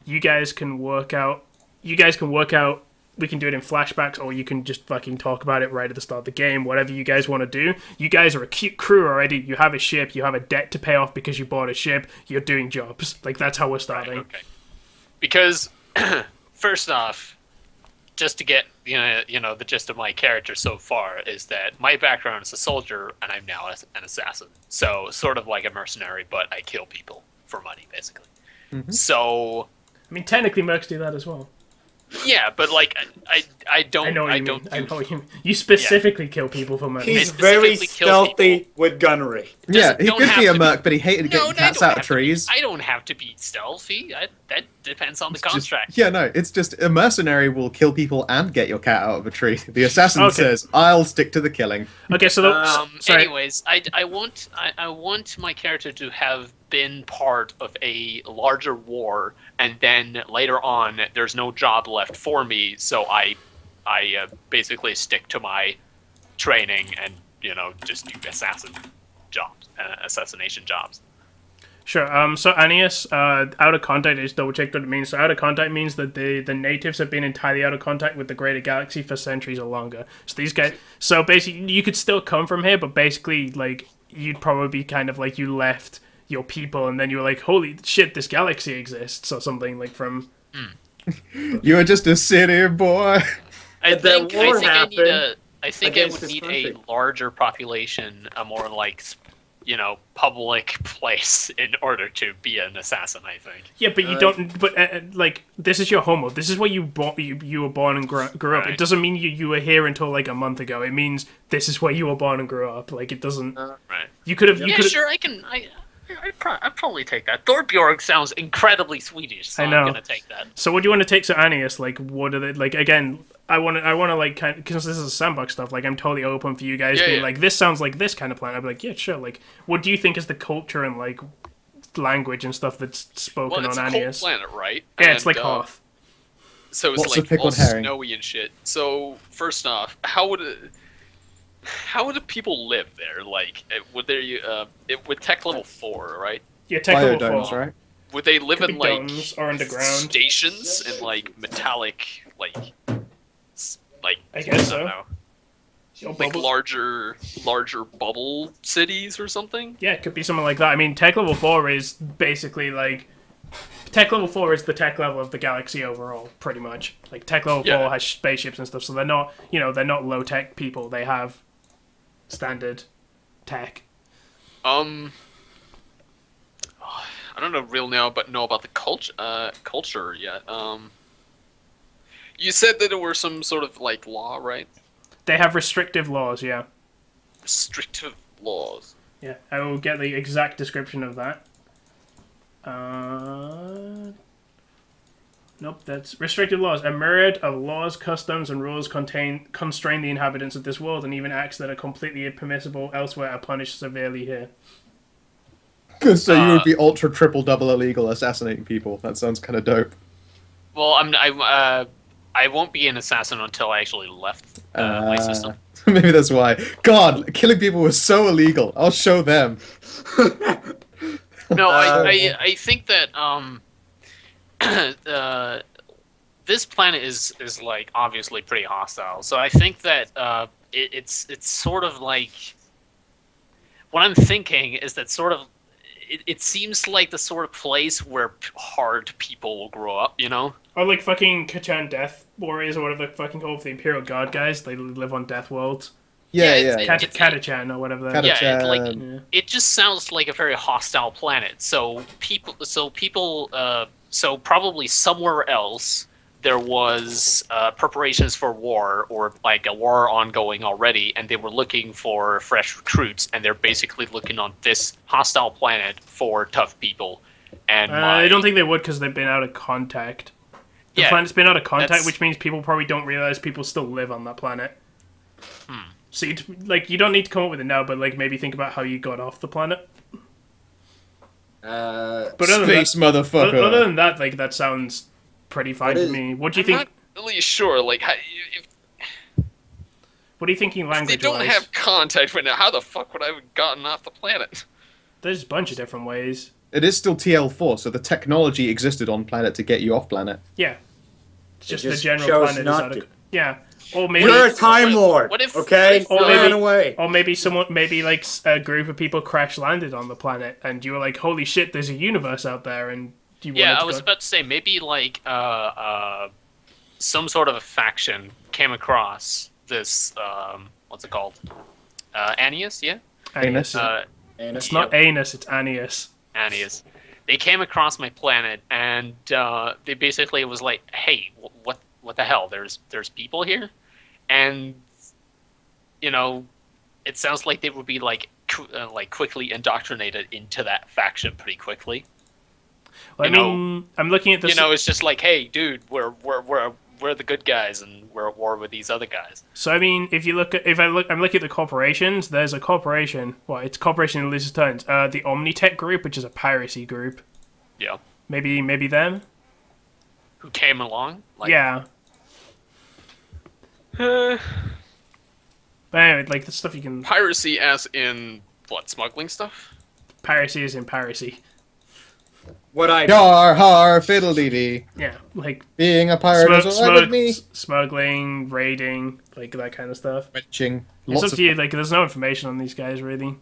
you guys can work out. We can do it in flashbacks, or you can just fucking talk about it right at the start of the game. Whatever you guys want to do. You guys are a cute crew already. You have a ship. You have a debt to pay off because you bought a ship. You're doing jobs. Like, that's how we're starting. Right, okay. Because first off, just to get the gist of my character so far is that my background is a soldier and I'm now an assassin. So sort of like a mercenary, but I kill people for money, basically. Mm-hmm. So I mean, technically, mercs do that as well. Yeah, but like I don't. I know what you mean. You specifically kill people for money. He's very stealthy with gunnery. Yeah, he could be a merc, but he hated getting cats out of trees. I don't have to be stealthy. That depends on the contract. It's just a mercenary will kill people and get your cat out of a tree. The assassin says, "I'll stick to the killing." Okay, so anyways, I want my character to have been part of a larger war, and then later on there's no job left for me, so I basically stick to my training and just do assassination jobs. Sure. So Annius, out of contact, I just double checked what it means. So out of contact means that the natives have been entirely out of contact with the greater galaxy for centuries or longer. So these guys, so basically you could still come from here, but basically like you'd probably be kind of like you left your people and then you were like, holy shit, this galaxy exists, or something like from... You were just a city boy. I think I would need a larger population, a more like, public place in order to be an assassin, I think. Yeah, but you don't. But like, this is your home world. This is where you were born and grew up. Right. It doesn't mean you were here until like a month ago. It means this is where you were born and grew up. Like, it doesn't. Right. You could have. Yeah, sure. I'd probably take that. Thorbjorg sounds incredibly Swedish, so I know. I'm gonna take that. So what do you want to take to Annius? Like, what are they like? Again, I want to like kind of, because this is sandbox stuff. Like, I'm totally open for you guys being like, this sounds like this kind of plan. I'd be like, yeah, sure. Like, what do you think is the culture and like language and stuff that's spoken on Annius? It's a cold planet, right? Yeah, it's like Hoth. So it's like all snowy and shit. So first off, how would the people live there? Like, would with tech level 4, right? Yeah, tech level 4. Right? Would they live in like domes or underground stations and like metallic, like I guess so. Don't know, like larger bubble cities or something? Yeah, it could be something like that. I mean, tech level 4 is basically like tech level 4 is the tech level of the galaxy overall, pretty much. Like, tech level 4 has spaceships and stuff, so they're not, they're not low tech people. They have standard tech. I don't know about the culture yet. You said that there were some sort of like law, right? They have restrictive laws, yeah. Restrictive laws. Yeah, I will get the exact description of that. Nope, that's restrictive laws. A myriad of laws, customs, and rules constrain the inhabitants of this world, and even acts that are completely impermissible elsewhere are punished severely here. So you would be ultra triple double illegal assassinating people. That sounds kind of dope. Well, I won't be an assassin until I actually left my system. Maybe that's why. God, killing people was so illegal. I'll show them. No, I think that this planet is like obviously pretty hostile. So I think that it's sort of like what I'm thinking is that sort of it seems like the sort of place where hard people will grow up, Or like fucking Kachan Death Warriors or whatever the fucking called, the Imperial Guard guys. They live on Death Worlds. Yeah. Katachan or whatever. It just sounds like a very hostile planet. So probably somewhere else there was preparations for war, or like a war ongoing already, and they were looking for fresh recruits, and they're basically looking on this hostile planet for tough people. And I don't think they would, because they've been out of contact. The Yeah, planet's been out of contact, that's- which means people probably don't realize people still live on that planet. So you don't need to come up with it now, but like maybe think about how you got off the planet. But other than Space motherfucker. Other than that, like that sounds pretty fine to me. What do you I'm think? not really sure. Like, if What are you thinking they language? don't have contact right now, how the fuck would I have gotten off the planet? There's a bunch of different ways. It is still TL4, so the technology existed on planet to get you off planet. Yeah, it's just, just the general chose planet is not out of. to. Yeah, or maybe. You're a Time Lord. What if- okay? what if, maybe- Ran away. Or maybe like a group of people crash landed on the planet, and you were like, "Holy shit, there's a universe out there," and you Yeah, wanted to I was go. about to say maybe like some sort of a faction came across this what's it called? Annius, yeah. Annius. And It's not Anus, it's Annius. Annius. They came across my planet, and they basically was like, "Hey, what the hell? There's people here," and you know, it sounds like they would be like quickly indoctrinated into that faction pretty quickly. Well, I you know- mean, I'm looking at this. You know, it's just like, "Hey, dude, we're the good guys, and we're at war with these other guys." So I mean, I'm looking at the corporations. There's a corporation. Well, it's a corporation in loosest terms. The Omnitech group, which is a piracy group. Yeah. Maybe them. Who came along? Like, Yeah. But anyway, like the stuff you can. Piracy, as in what? Smuggling stuff? Piracy is in piracy. what I Yar har fiddle-dee-dee. Yeah, like Being a pirate is alright with me. smuggling, raiding, like that kind of stuff. Wrenching. It's up Lots of to you. Like, there's no information on these guys really.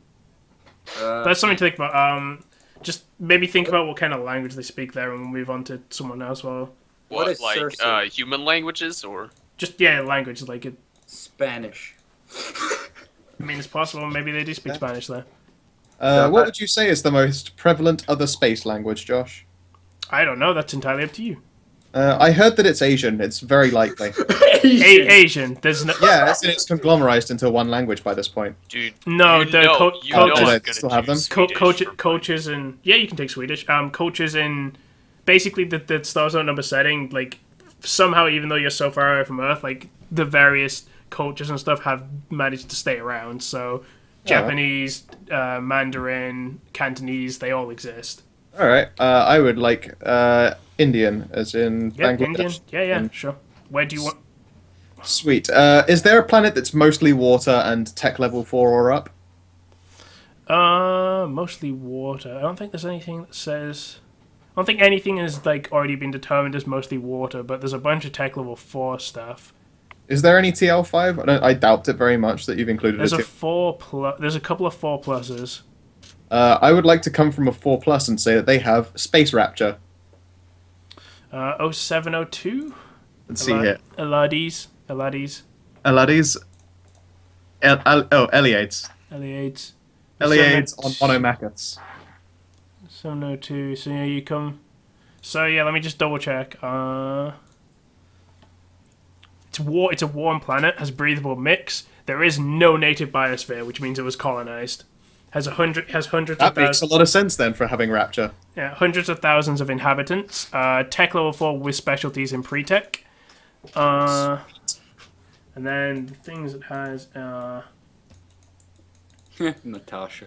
That's something to think about. Just maybe think about what kind of language they speak there, and we'll move on to someone else. Well, What is like Cersei? human languages, or just yeah, language. Like it. Spanish. I mean, it's possible. Maybe they do speak Spanish there. What would you say is the most prevalent other space language, Josh? I don't know. That's entirely up to you. I heard that it's Asian. It's very likely. Asian. There's no. Yeah, it's conglomerized into one language by this point. dude? No, you the know, co- you Oh, know do I'm they gonna still have do them? Swedish for Coaches in you can take Swedish. Coaches in basically the Star Zone number setting. Like somehow, even though you're so far away from Earth, like the various cultures and stuff have managed to stay around. So Japanese, Mandarin, Cantonese, they all exist. All right. I would like Indian, as in Yeah, Bangladesh. Indian. Yeah, And- sure. Where do you want? Sweet. Is there a planet that's mostly water and tech level 4 or up? Mostly water. I don't think there's anything that says. I don't think anything has like already been determined as mostly water, but there's a bunch of tech level 4 stuff. Is there any TL5? I doubt it very much that you've included There's a a TL. 4+. There's a couple of 4+. I would like to come from a 4+ and say that they have Space Rapture. 0702. Let's see here. Elades. Elades. Eliades. Eliades. Eliades on Monomachus. 702. So yeah, you come. So yeah, let me just double check. It's a warm planet, has breathable mix. There is no native biosphere, which means it was colonized. Has hundreds That of makes a thousands. lot of sense then for having Rapture. Yeah, hundreds of thousands of inhabitants. Tech level 4 with specialties in pre-tech. And then the things it has. Natasha.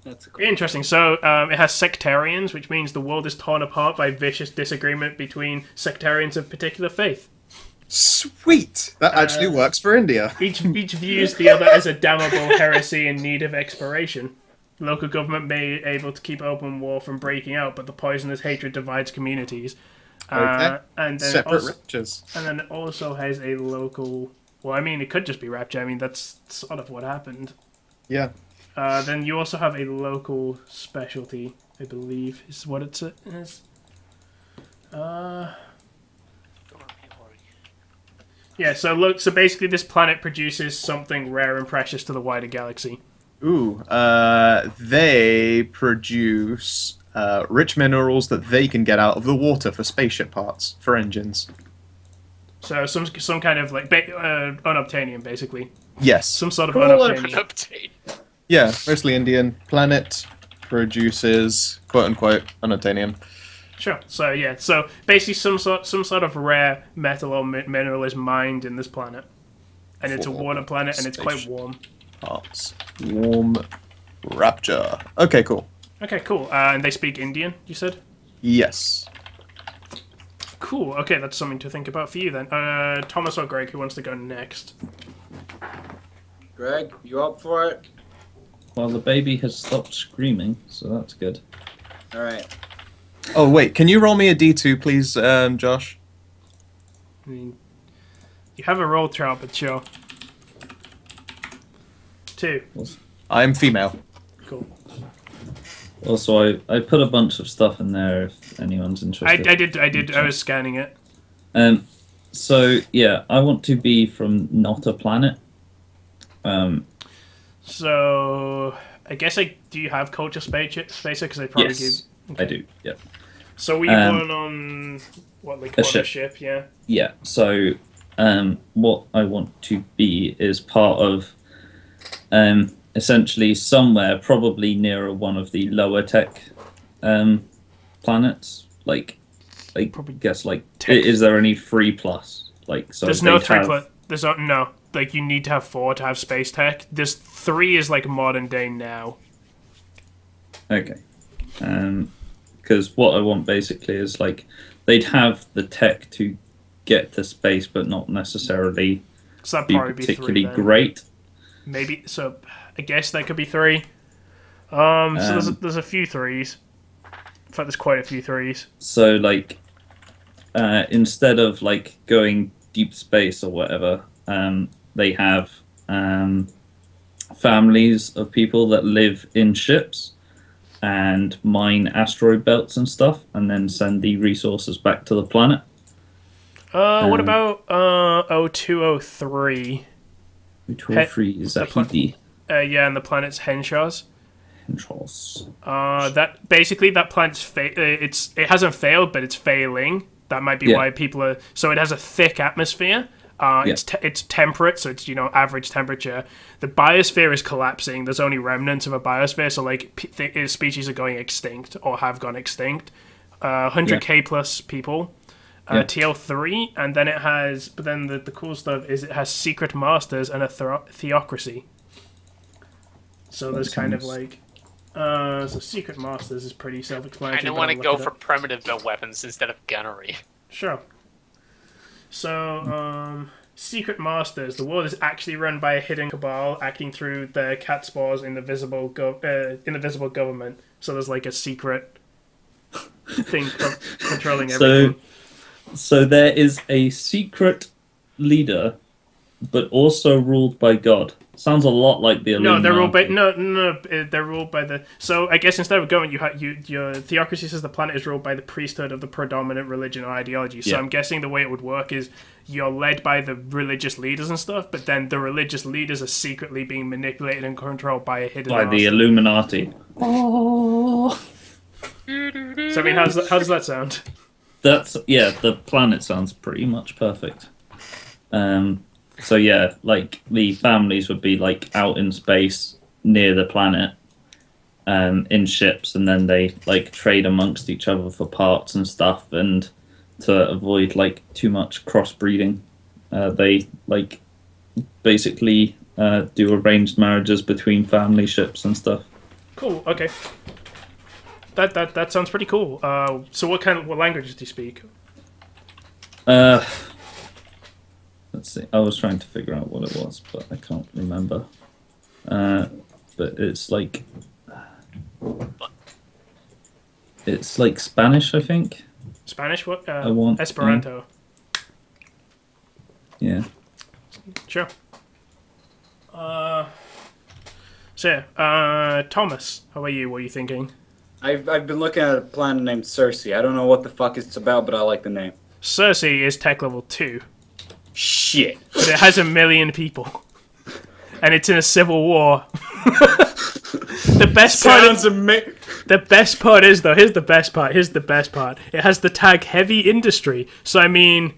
That's a cool. Interesting. So it has sectarians, which means the world is torn apart by vicious disagreement between sectarians of particular faith. Sweet! That actually works for India. Each views the other as a damnable heresy in need of expiration. Local government may be able to keep open war from breaking out, but the poisonous hatred divides communities. Okay. And then Separate also, Raptures. and then it also has a local. Well, I mean, it could just be Rapture. I mean, that's sort of what happened. Yeah. Then you also have a local specialty, I believe, is what it is. Yeah, so basically this planet produces something rare and precious to the wider galaxy. Ooh, they produce rich minerals that they can get out of the water for spaceship parts, for engines. So some kind of like unobtainium, basically. Yes. Some sort of Cool. unobtainium. Update. Yeah, mostly Indian. Planet produces, quote-unquote, unobtainium. Sure. So yeah. So basically, some sort of rare metal or mineral is mined in this planet, and it's a water planet, and it's quite warm. Hearts. Warm. Rapture. Okay, cool. Okay, cool. And they speak Indian, you said? Yes. Cool. Okay, that's something to think about for you then. Thomas or Greg, who wants to go next? Greg, you up for it? Well, the baby has stopped screaming, so that's good. All right. Oh, wait. Can you roll me a D2, please, Josh? I mean, you have a roll chart, but sure. 2. I'm female. Cool. Also, I put a bunch of stuff in there if anyone's interested. I did. I was scanning it. So, yeah, I want to be from not a planet. So, I guess do you have culture spacer? Because they probably Yes, give... Okay. I do, yeah. So were you born on, what, like, a on a ship. ship, yeah? Yeah, so what I want to be is part of essentially somewhere probably near one of the lower tech planets. Like I Probably guess, like, tech. is there any 3+? Like, so There's no they'd 3 have- There's no. Like, you need to have 4 to have space tech. There's 3 is, like, modern day now. Okay. Because what I want basically is, like, they'd have the tech to get to space, but not necessarily So that'd be probably be 3 particularly then. great. Maybe, so I guess that could be 3. So there's a few 3s. In fact, there's quite a few 3s. So, like, instead of, like, going deep space or whatever, they have families of people that live in ships and mine asteroid belts and stuff, and then send the resources back to the planet. What about 0203? 203 is a Hidi. Yeah, and the planet's Henshaws. Controls. That basically that planet's it hasn't failed, but it's failing. That might be Yeah. why people are. So it has a thick atmosphere. It's temperate, so it's average temperature. The biosphere is collapsing. There's only remnants of a biosphere, so like species are going extinct or have gone extinct. 100k plus people. TL3, and then it has. But then the cool stuff is it has secret masters and a theocracy. So there's kind of like. So secret masters is pretty I self-explanatory. don't want to go for primitive weapons instead of gunnery. Sure. So, secret masters. The world is actually run by a hidden cabal acting through their cat spores in the visible government. So there's like a secret thing controlling everything. So there is a secret leader, but also ruled by God. Sounds a lot like the Illuminati. No, they're ruled by the. So I guess instead of going, your theocracy says the planet is ruled by the priesthood of the predominant religion or ideology. So I'm guessing the way it would work is you're led by the religious leaders and stuff, but then the religious leaders are secretly being manipulated and controlled by a hidden by master. the Illuminati. So I mean, how does that sound? The planet sounds pretty much perfect. So yeah, like the families would be like out in space near the planet, in ships, and then they like trade amongst each other for parts and stuff, and to avoid like too much crossbreeding, they like basically do arranged marriages between family ships and stuff. Cool. Okay. That sounds pretty cool. So what languages do you speak? Let's see. I was trying to figure out what it was, but I can't remember. But it's like Spanish, I think. Spanish? What? want Esperanto. Yeah. Sure. Thomas, how are you? What are you thinking? I've been looking at a planet named Cersei. I don't know what the fuck it's about, but I like the name. Cersei is tech level 2. Shit. But it has 1 million people. And it's in a civil war. The best part is though, here's the best part. It has the tag heavy industry. So I mean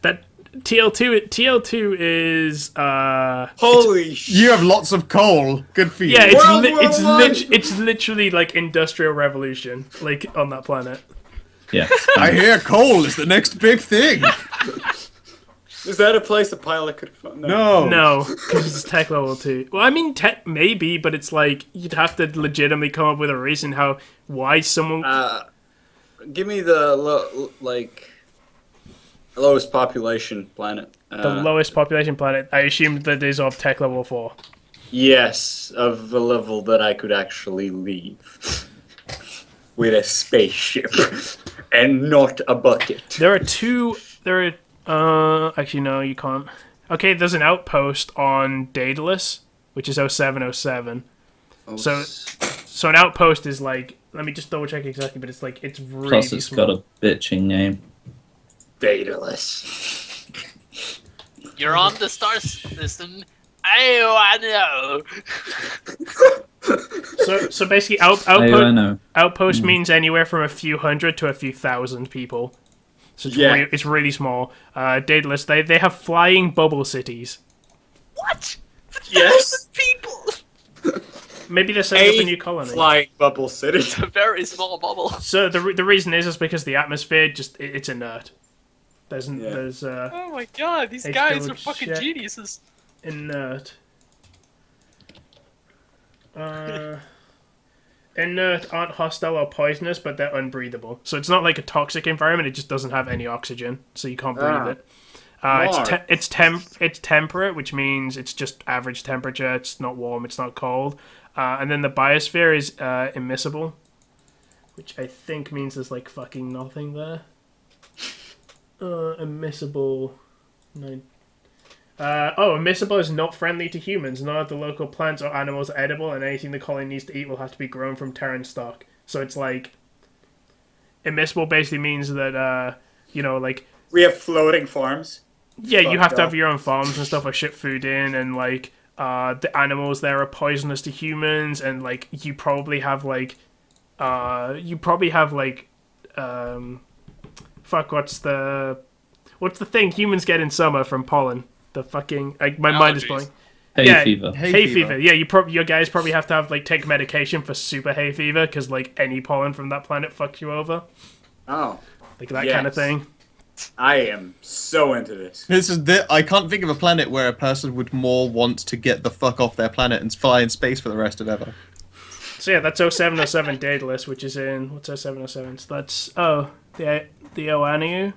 that TL2 is Holy shit. You have lots of coal. Good for you. yeah, World War I. it's literally like industrial revolution like on that planet. Yeah. I hear coal is the next big thing. Is that a place a pilot could find? No, because it's tech level 2. Well, I mean, tech maybe, but it's like you'd have to legitimately come up with a reason why someone. Give me the lowest population planet. The lowest population planet. I assumed that is of tech level 4. Yes, of a level that I could actually leave with a spaceship and not a bucket. There are two. Actually, no, you can't. Okay, there's an outpost on Daedalus, which is 0707. So an outpost is like. Let me just double check exactly, but it's like it's really. Plus, it's small. got a bitching name. Daedalus. You're on the star system. I know. So basically, outpost means anywhere from a few hundred to a few thousand people. So it's really small. Daedalus, they have flying bubble cities. What? Yes. People. Maybe they're setting up a new colony. Flying bubble city. It's a very small bubble. So the reason is because the atmosphere it's inert. There's oh my god, these guys are fucking geniuses. Inert. Inert aren't hostile or poisonous, but they're unbreathable. So it's not like a toxic environment. It just doesn't have any oxygen, so you can't breathe it. It's temperate, which means it's just average temperature. It's not warm. It's not cold. And then the biosphere is immiscible, which I think means there's like fucking nothing there. Immiscible. No. Immiscible is not friendly to humans. None of the local plants or animals are edible, and anything the colony needs to eat will have to be grown from Terran stock. So it's like... Immiscible basically means that, like... We have floating farms. Yeah, you have to have your own farms and stuff, like ship food in, and, like, the animals there are poisonous to humans, and, like, you probably have, like... what's the thing humans get in summer from pollen? The fucking my mind is blank. Hay fever. Hay fever. Yeah, your guys probably have to have take medication for super hay fever because like any pollen from that planet fucks you over. Oh, like that kind of thing. I am so into this. I can't think of a planet where a person would more want to get the fuck off their planet and fly in space for the rest of ever. So yeah, that's 0707 Daedalus, which is in what's 0707? So that's the Oanu.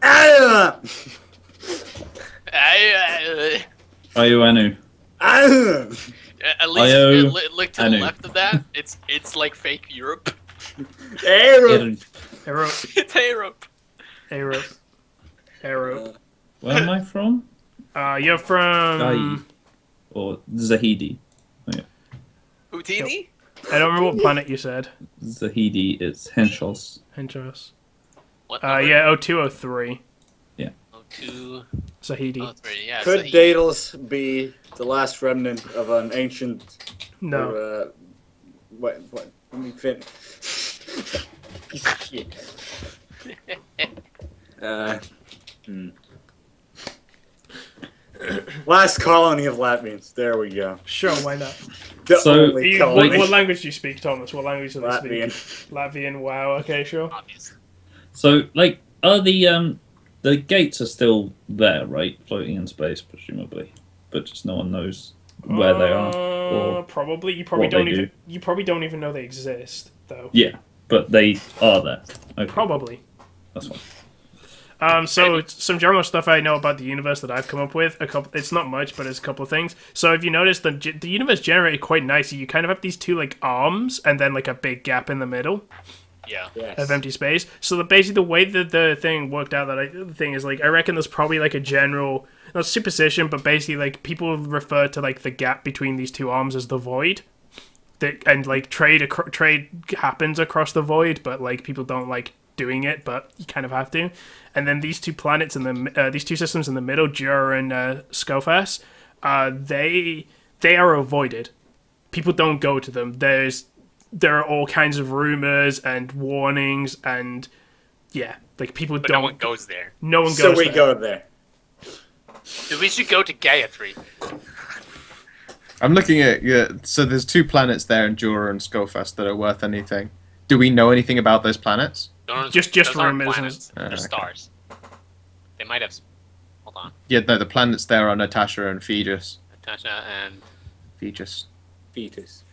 Ioanu. At least look to the left of that. It's like fake Europe. Europe. It's Europe. Where am I from? You're from or Zahidi. Oh, yeah. Houdini? I don't remember what planet you said. Zahidi. It's Henschels. What? 0203. Yeah. 02. Zahidi. 03, yeah. Could Daedalus be the last remnant of an ancient? No. What? Let me finish. Last colony of Latvians. There we go. Sure, why not? What language do you speak, Thomas? What language do they Latvian. speak? Latvian. Wow. Okay, sure. Obvious. So, like, are the gates are still there, right? Floating in space, presumably, but just no one knows where they are. Or probably. You probably don't even know they exist, though. Yeah, but they are there. Okay. Probably. That's fine. So some general stuff I know about the universe that I've come up with. It's not much, but it's a couple of things. So if you notice, the universe generated quite nicely. You kind of have these two like arms, and then like a big gap in the middle. Yeah. Yes. Of empty space. So basically the way that the thing worked out, the thing is like I reckon there's probably like a general, not superstition, but basically like people refer to like the gap between these two arms as the void. And like trade happens across the void, but like people don't like doing it, but you kind of have to. And then these two planets these two systems in the middle, Jura and Scophas, they are avoided. People don't go to them. There are all kinds of rumors and warnings, and yeah, like people but don't. No one goes there. No one goes. So we go there. We should go to Gayatri. I'm looking at so there's two planets there in Jura and Scophas that are worth anything. Do we know anything about those planets? Just those aren't rumors. planets. They're Okay. stars. They might have. Hold on. Yeah, no, the planets there are Natasha and Fetus. Natasha and Fetus. Fetus.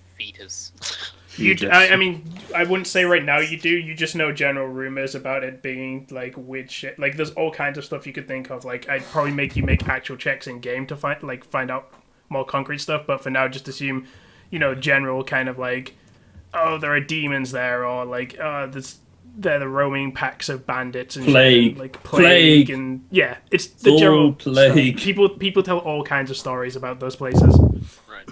Fetus. I mean, I wouldn't say right now you do. You just know general rumors about it being like weird shit. Like, there's all kinds of stuff you could think of. Like, I'd probably make you make actual checks in game to find out more concrete stuff. But for now, just assume, general kind of like, oh, there are demons there, or like, they're the roaming packs of bandits and Plague. shit, like plague, and yeah, it's the All general plague. stuff. People tell all kinds of stories about those places. Right.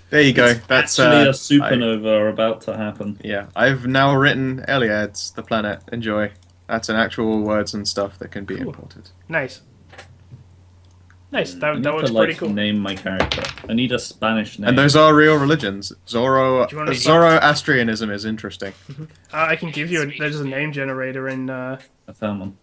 There you go. That's Actually, a supernova about to happen. Yeah, I've now written Eliad's The Planet. Enjoy. That's an actual words and stuff that can be imported. Nice. Nice. I That need was to, pretty cool. name my character. I need a Spanish name. And those are real religions. wanna- Zoroastrianism is interesting. I can give you there's a name generator in. I found one.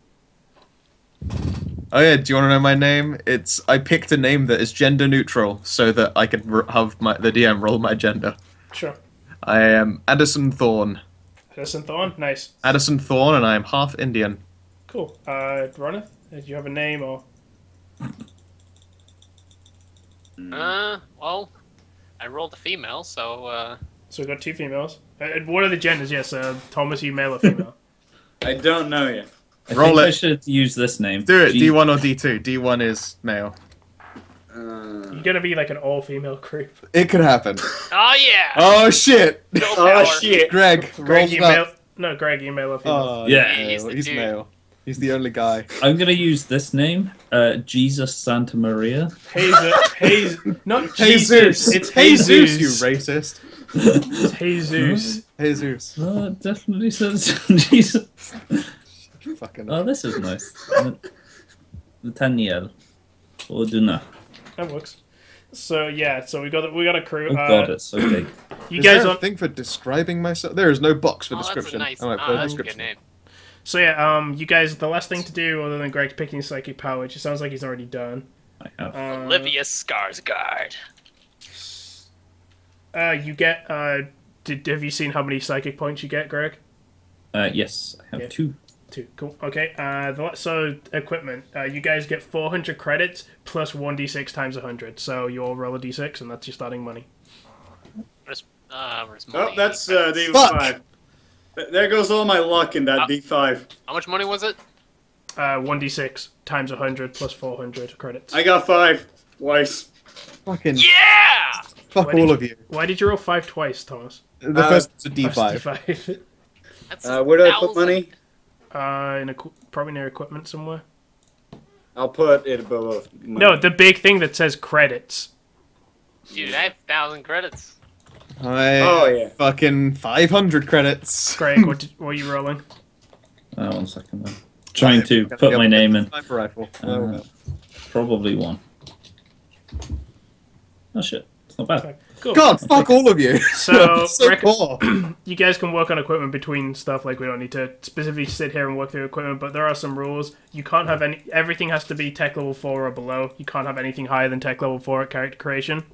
Oh yeah, do you want to know my name? I picked a name that is gender neutral so that I could have the DM roll my gender. Sure. I am Addison Thorne. Addison Thorne. Nice. Addison Thorne, and I am half Indian. Cool. Ronith, do you have a name or? Well, I rolled a female, so. So we got two females. What are the genders? Yes, Thomas, you male or female? I don't know yet. I Roll think it. I should use this name. Do it, G- D1 or D2. D1 is male. You're gonna be like an all-female group. It could happen. Oh yeah. Oh shit! Bill Oh Power. shit! Greg, Greg, rolls you up. male? No, Greg, you male or female? Oh, Yeah. He's the he's dude. male. He's the only guy. I'm gonna use this name, Jesus Santa Maria. Not Jesus! Jesus. It's Jesus, Jesus. you racist. It's Jesus. Jesus. Oh, it definitely says Jesus. Fucking. Oh, this is nice. Nathaniel. Orduna. That works. So yeah, so we got a crew. Oh god, it's so big. You Is guys there a on. thing for describing myself? There is no box for Oh, that's a description. nice. I might Oh, put a that's a good description. name. So yeah, you guys, the last thing to do other than Greg picking psychic power, which it sounds like he's already done. I have. Olivia Skarsgård. You get. Have you seen how many psychic points you get, Greg? Yes, I have Yeah. 2. 2. Cool. Okay. So equipment. You guys get 400 credits plus 1d6 times 100. So you all roll a d6, and that's your starting money. Where's Oh, money? that's Fuck. D5. There goes all my luck in that D5. How much money was it? 1d6 times 100 plus 400 credits. I got 5 twice. Fucking Yeah. fuck Why did all you- of you. Why did you roll 5 twice, Thomas? The first one's a D5. D5. That's Where do I put 1,000. money? Probably near equipment somewhere. I'll put it above. No, the big thing that says credits. Dude, I have 1,000 credits. Oh, yeah. Fucking 500 credits. Greg, what are you rolling? 1 second then. Trying to put my name in. Sniper rifle. Probably 1. Oh shit, it's not bad. Okay, cool. God, fuck all of you. So, so poor. You guys can work on equipment between stuff. Like, we don't need to specifically sit here and work through equipment, but there are some rules. You can't have everything has to be tech level 4 or below. You can't have anything higher than tech level 4 at character creation.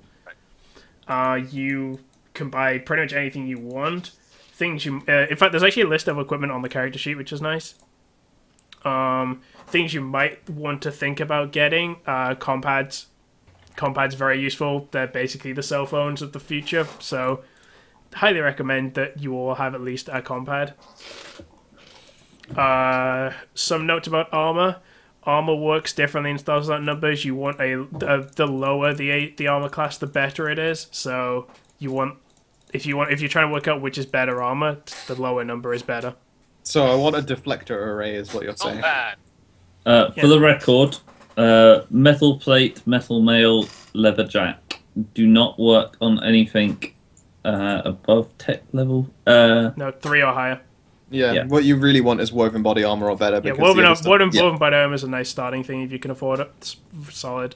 You can buy pretty much anything you want. In fact, there's actually a list of equipment on the character sheet, which is nice. Things you might want to think about getting. Compads. Compads very useful. They're basically the cell phones of the future, so highly recommend that you all have at least a compad. Some notes about armor. Armor works differently in Stars Without Numbers. You want the lower the armor class, the better it is. So if you're trying to work out which is better armor, the lower number is better. So I want a deflector array, is what you're Oh, saying. bad. For the record, metal plate, metal mail, leather jack do not work on anything above tech level. No, 3 or higher. Yeah, what you really want is woven body armor or better. Yeah, Because woven the other stuff- woven by armor is a nice starting thing if you can afford it. It's solid.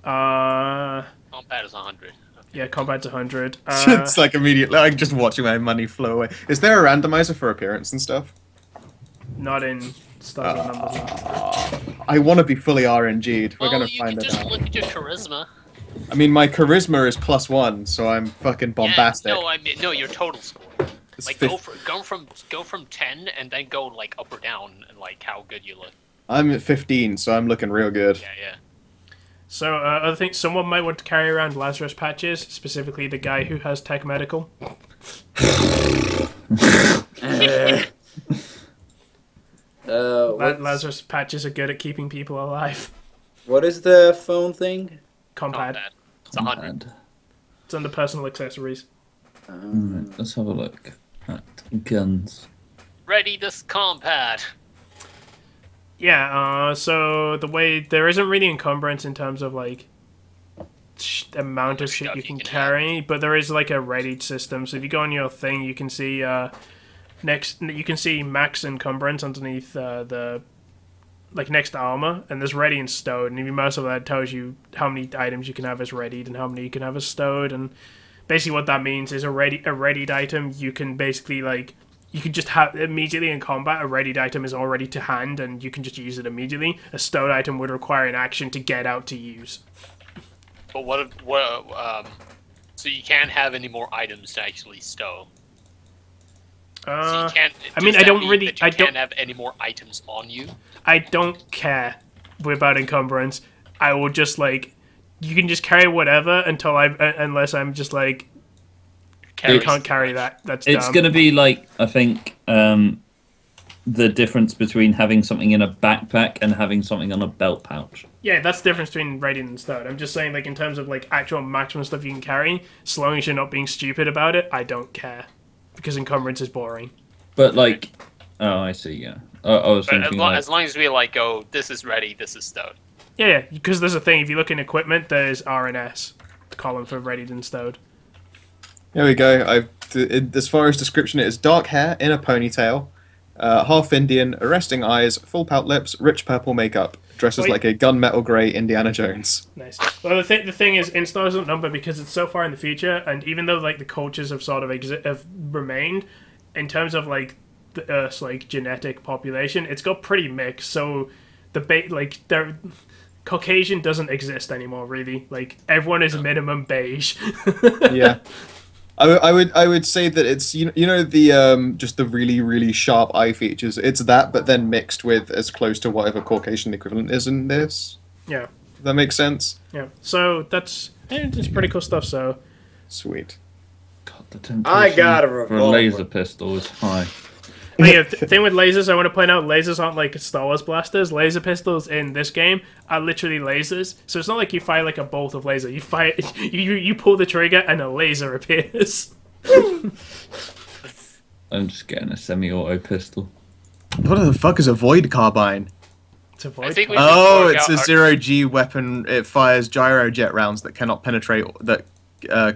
Combat is 100. Yeah, combat's 100. It's like immediately, like just watching my money flow away. Is there a randomizer for appearance and stuff? Not in Stars Without Numbers. No. I want to be fully RNG'd. We're gonna you find can it just out. look at your charisma. I mean, my charisma is +1, so I'm fucking bombastic. Yeah, no, I mean, no, your total score. Like go from 10 and then go like up or down and like how good you look. I'm at 15, so I'm looking real good. Yeah. So I think someone might want to carry around Lazarus patches, specifically the guy who has tech medical. Lazarus patches are good at keeping people alive. What is the phone thing? Compad. It's 100. It's under personal accessories. Let's have a look at guns. Ready this compad. Yeah, so the way there isn't really encumbrance in terms of like amount of shit you can carry, but there is like a readied system. So if you go on your thing, you can see you can see max encumbrance underneath the like next to armor, and there's ready and stowed, and if you mouse over that, it tells you how many items you can have as readied and how many you can have as stowed. And basically what that means is a readied item you can basically like you can just have immediately in combat. A readied item is already to hand and you can just use it immediately. A stowed item would require an action to get out to use. But so you can't have any more items to actually stow. So you can't. I mean, I don't really. You can't have any more items on you. I don't care about encumbrance. I will just like, you can just carry whatever unless I'm just like, you can't carry that. That's it's dumb. Going to be like, I think, the difference between having something in a backpack and having something on a belt pouch. Yeah, that's the difference between Radiant and Stowed. I'm just saying, like, in terms of like actual maximum stuff you can carry, as long as you're not being stupid about it, I don't care. Because encumbrance is boring. But like, oh, I see. Yeah, I was thinking as long as we like go, this is ready, this is stowed. Yeah, because there's a thing. If you look in equipment, there's R and S, the column for ready and stowed. Here we go. As far as description, it is dark hair in a ponytail, half Indian, arresting eyes, full pout lips, rich purple makeup, dresses like a gunmetal grey Indiana Jones. Nice. Well, the thing is, Install doesn't number because it's so far in the future, and even though like the cultures have sort of have remained, in terms of like the Earth's like genetic population, it's got pretty mixed. So the Caucasian doesn't exist anymore, really. Like everyone is minimum beige. Yeah. I would say that it's you know the just the really really sharp eye features. It's that, but then mixed with as close to whatever Caucasian equivalent is in this. Yeah. Does that make sense? Yeah. So that's pretty cool stuff. So sweet. God, the temptation I got a for a revolver. laser pistol is high. Oh, yeah, the thing with lasers, I want to point out, lasers aren't like Star Wars blasters. Laser pistols in this game are literally lasers. So it's not like you fire like a bolt of laser. You fire, you pull the trigger and a laser appears. I'm just getting a semi-auto pistol. What the fuck is a void carbine? It's a void. It's a zero-G weapon. It fires gyrojet rounds that cannot penetrate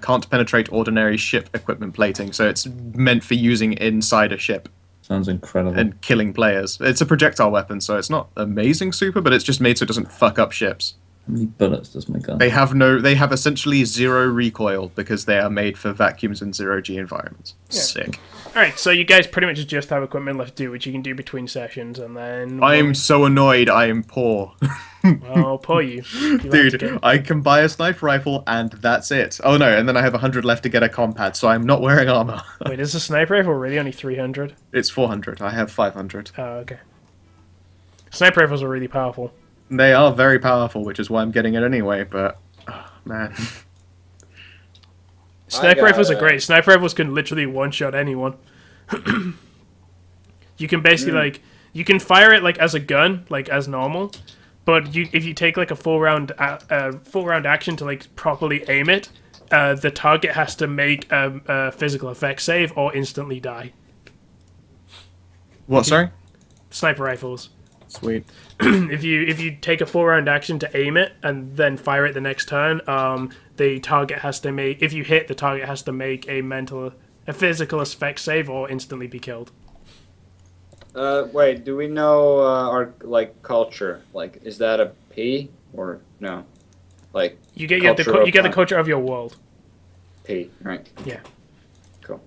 can't penetrate ordinary ship equipment plating. So it's meant for using inside a ship. Sounds incredible. And killing players. It's a projectile weapon, so it's not amazing super, but it's just made so it doesn't fuck up ships. How many bullets does my gun? They have essentially zero recoil because they are made for vacuums and zero-G environments. Yeah. Sick. Alright, so you guys pretty much just have equipment left to do, which you can do between sessions, and then... I am so annoyed I am poor. Well, poor you. Dude, I can buy a sniper rifle and that's it. Oh no, and then I have 100 left to get a compad, so I'm not wearing armor. Wait, is a sniper rifle really only 300? It's 400. I have 500. Oh, okay. Sniper rifles are really powerful. They are very powerful, which is why I'm getting it anyway, but... Oh, man. Sniper rifles are great. Sniper rifles can literally one-shot anyone. You can basically, like... You can fire it, like, as a gun, like, as normal. But if you take, like, a full round action to, like, properly aim it, the target has to make a physical effect save or instantly die. What, sorry? Sniper rifles. Sweet. If you take a full round action to aim it and then fire it the next turn, the target has to make... If you hit, the target has to make a physical effect save or instantly be killed. Wait, do we know our like culture? Like, is that a P or no? Like you get the culture of your world. P, right? Yeah. Cool.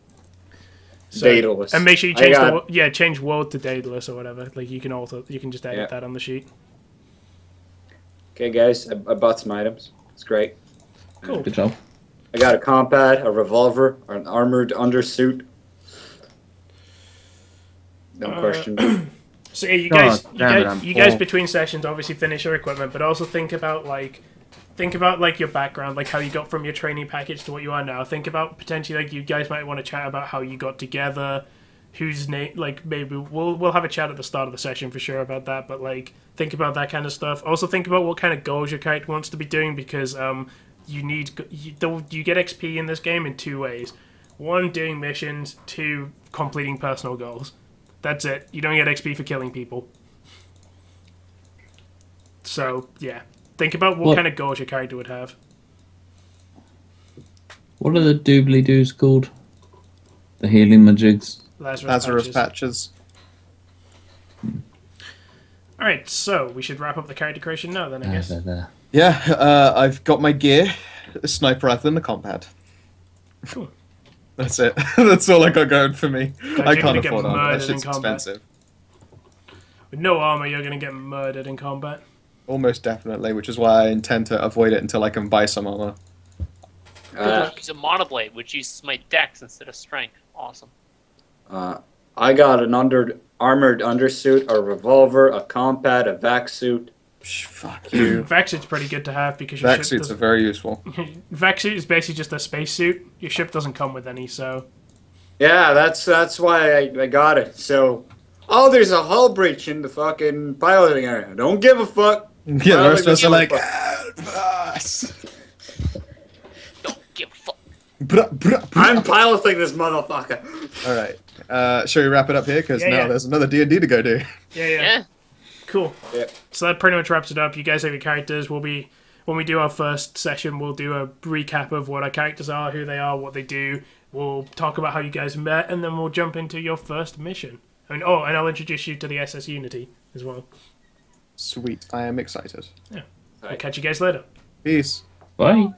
So, Daedalus. And make sure you change change world to Daedalus or whatever. Like you can just edit that on the sheet. Okay, guys, I bought some items. It's great. Cool. Good job. I got a compad, a revolver, an armored undersuit, No question. So yeah, you God guys, damn it, I'm you guys full. between sessions obviously finish your equipment, but also think about like your background, like how you got from your training package to what you are now. Think about potentially like you guys might want to chat about how you got together, whose name, like maybe we'll have a chat at the start of the session for sure about that. But like think about that kind of stuff. Also think about what kind of goals your character wants to be doing because you get XP in this game in two ways. One, doing missions. Two, completing personal goals. That's it. You don't get XP for killing people. So, yeah. Think about what kind of goals your character would have. What are the doobly-doos called? The healing majigs? Lazarus patches. Alright, so we should wrap up the character creation now then, I guess. There. Yeah, I've got my gear, a sniper rifle, and a combat. Cool. That's it. That's all I got going for me. God, I you're gonna can't get afford armor. That murdered in shit's combat. expensive. With no armor, you're going to get murdered in combat. Almost definitely, which is why I intend to avoid it until I can buy some armor. Use a monoblade, which uses my dex instead of strength. Awesome. I got an armored undersuit, a revolver, a combat, a vac suit. Fuck you. Vac suit's pretty good to have because your Vac ship suits are doesn't... very useful. Vac suit is basically just a space suit. Your ship doesn't come with any, so... Yeah, that's why I got it. So, there's a hull breach in the fucking piloting area. Don't give a fuck. Yeah, the rest of us are like, Don't give a fuck. I'm piloting this motherfucker. Alright, shall we wrap it up here? Because now there's another D&D to go do. Yeah. Cool. Yeah. So that pretty much wraps it up. You guys have your characters. When we do our first session, we'll do a recap of what our characters are, who they are, what they do. We'll talk about how you guys met, and then we'll jump into your first mission. And I'll introduce you to the SS Unity as well. Sweet. I am excited. Yeah. I'll catch you guys later. Peace. Bye.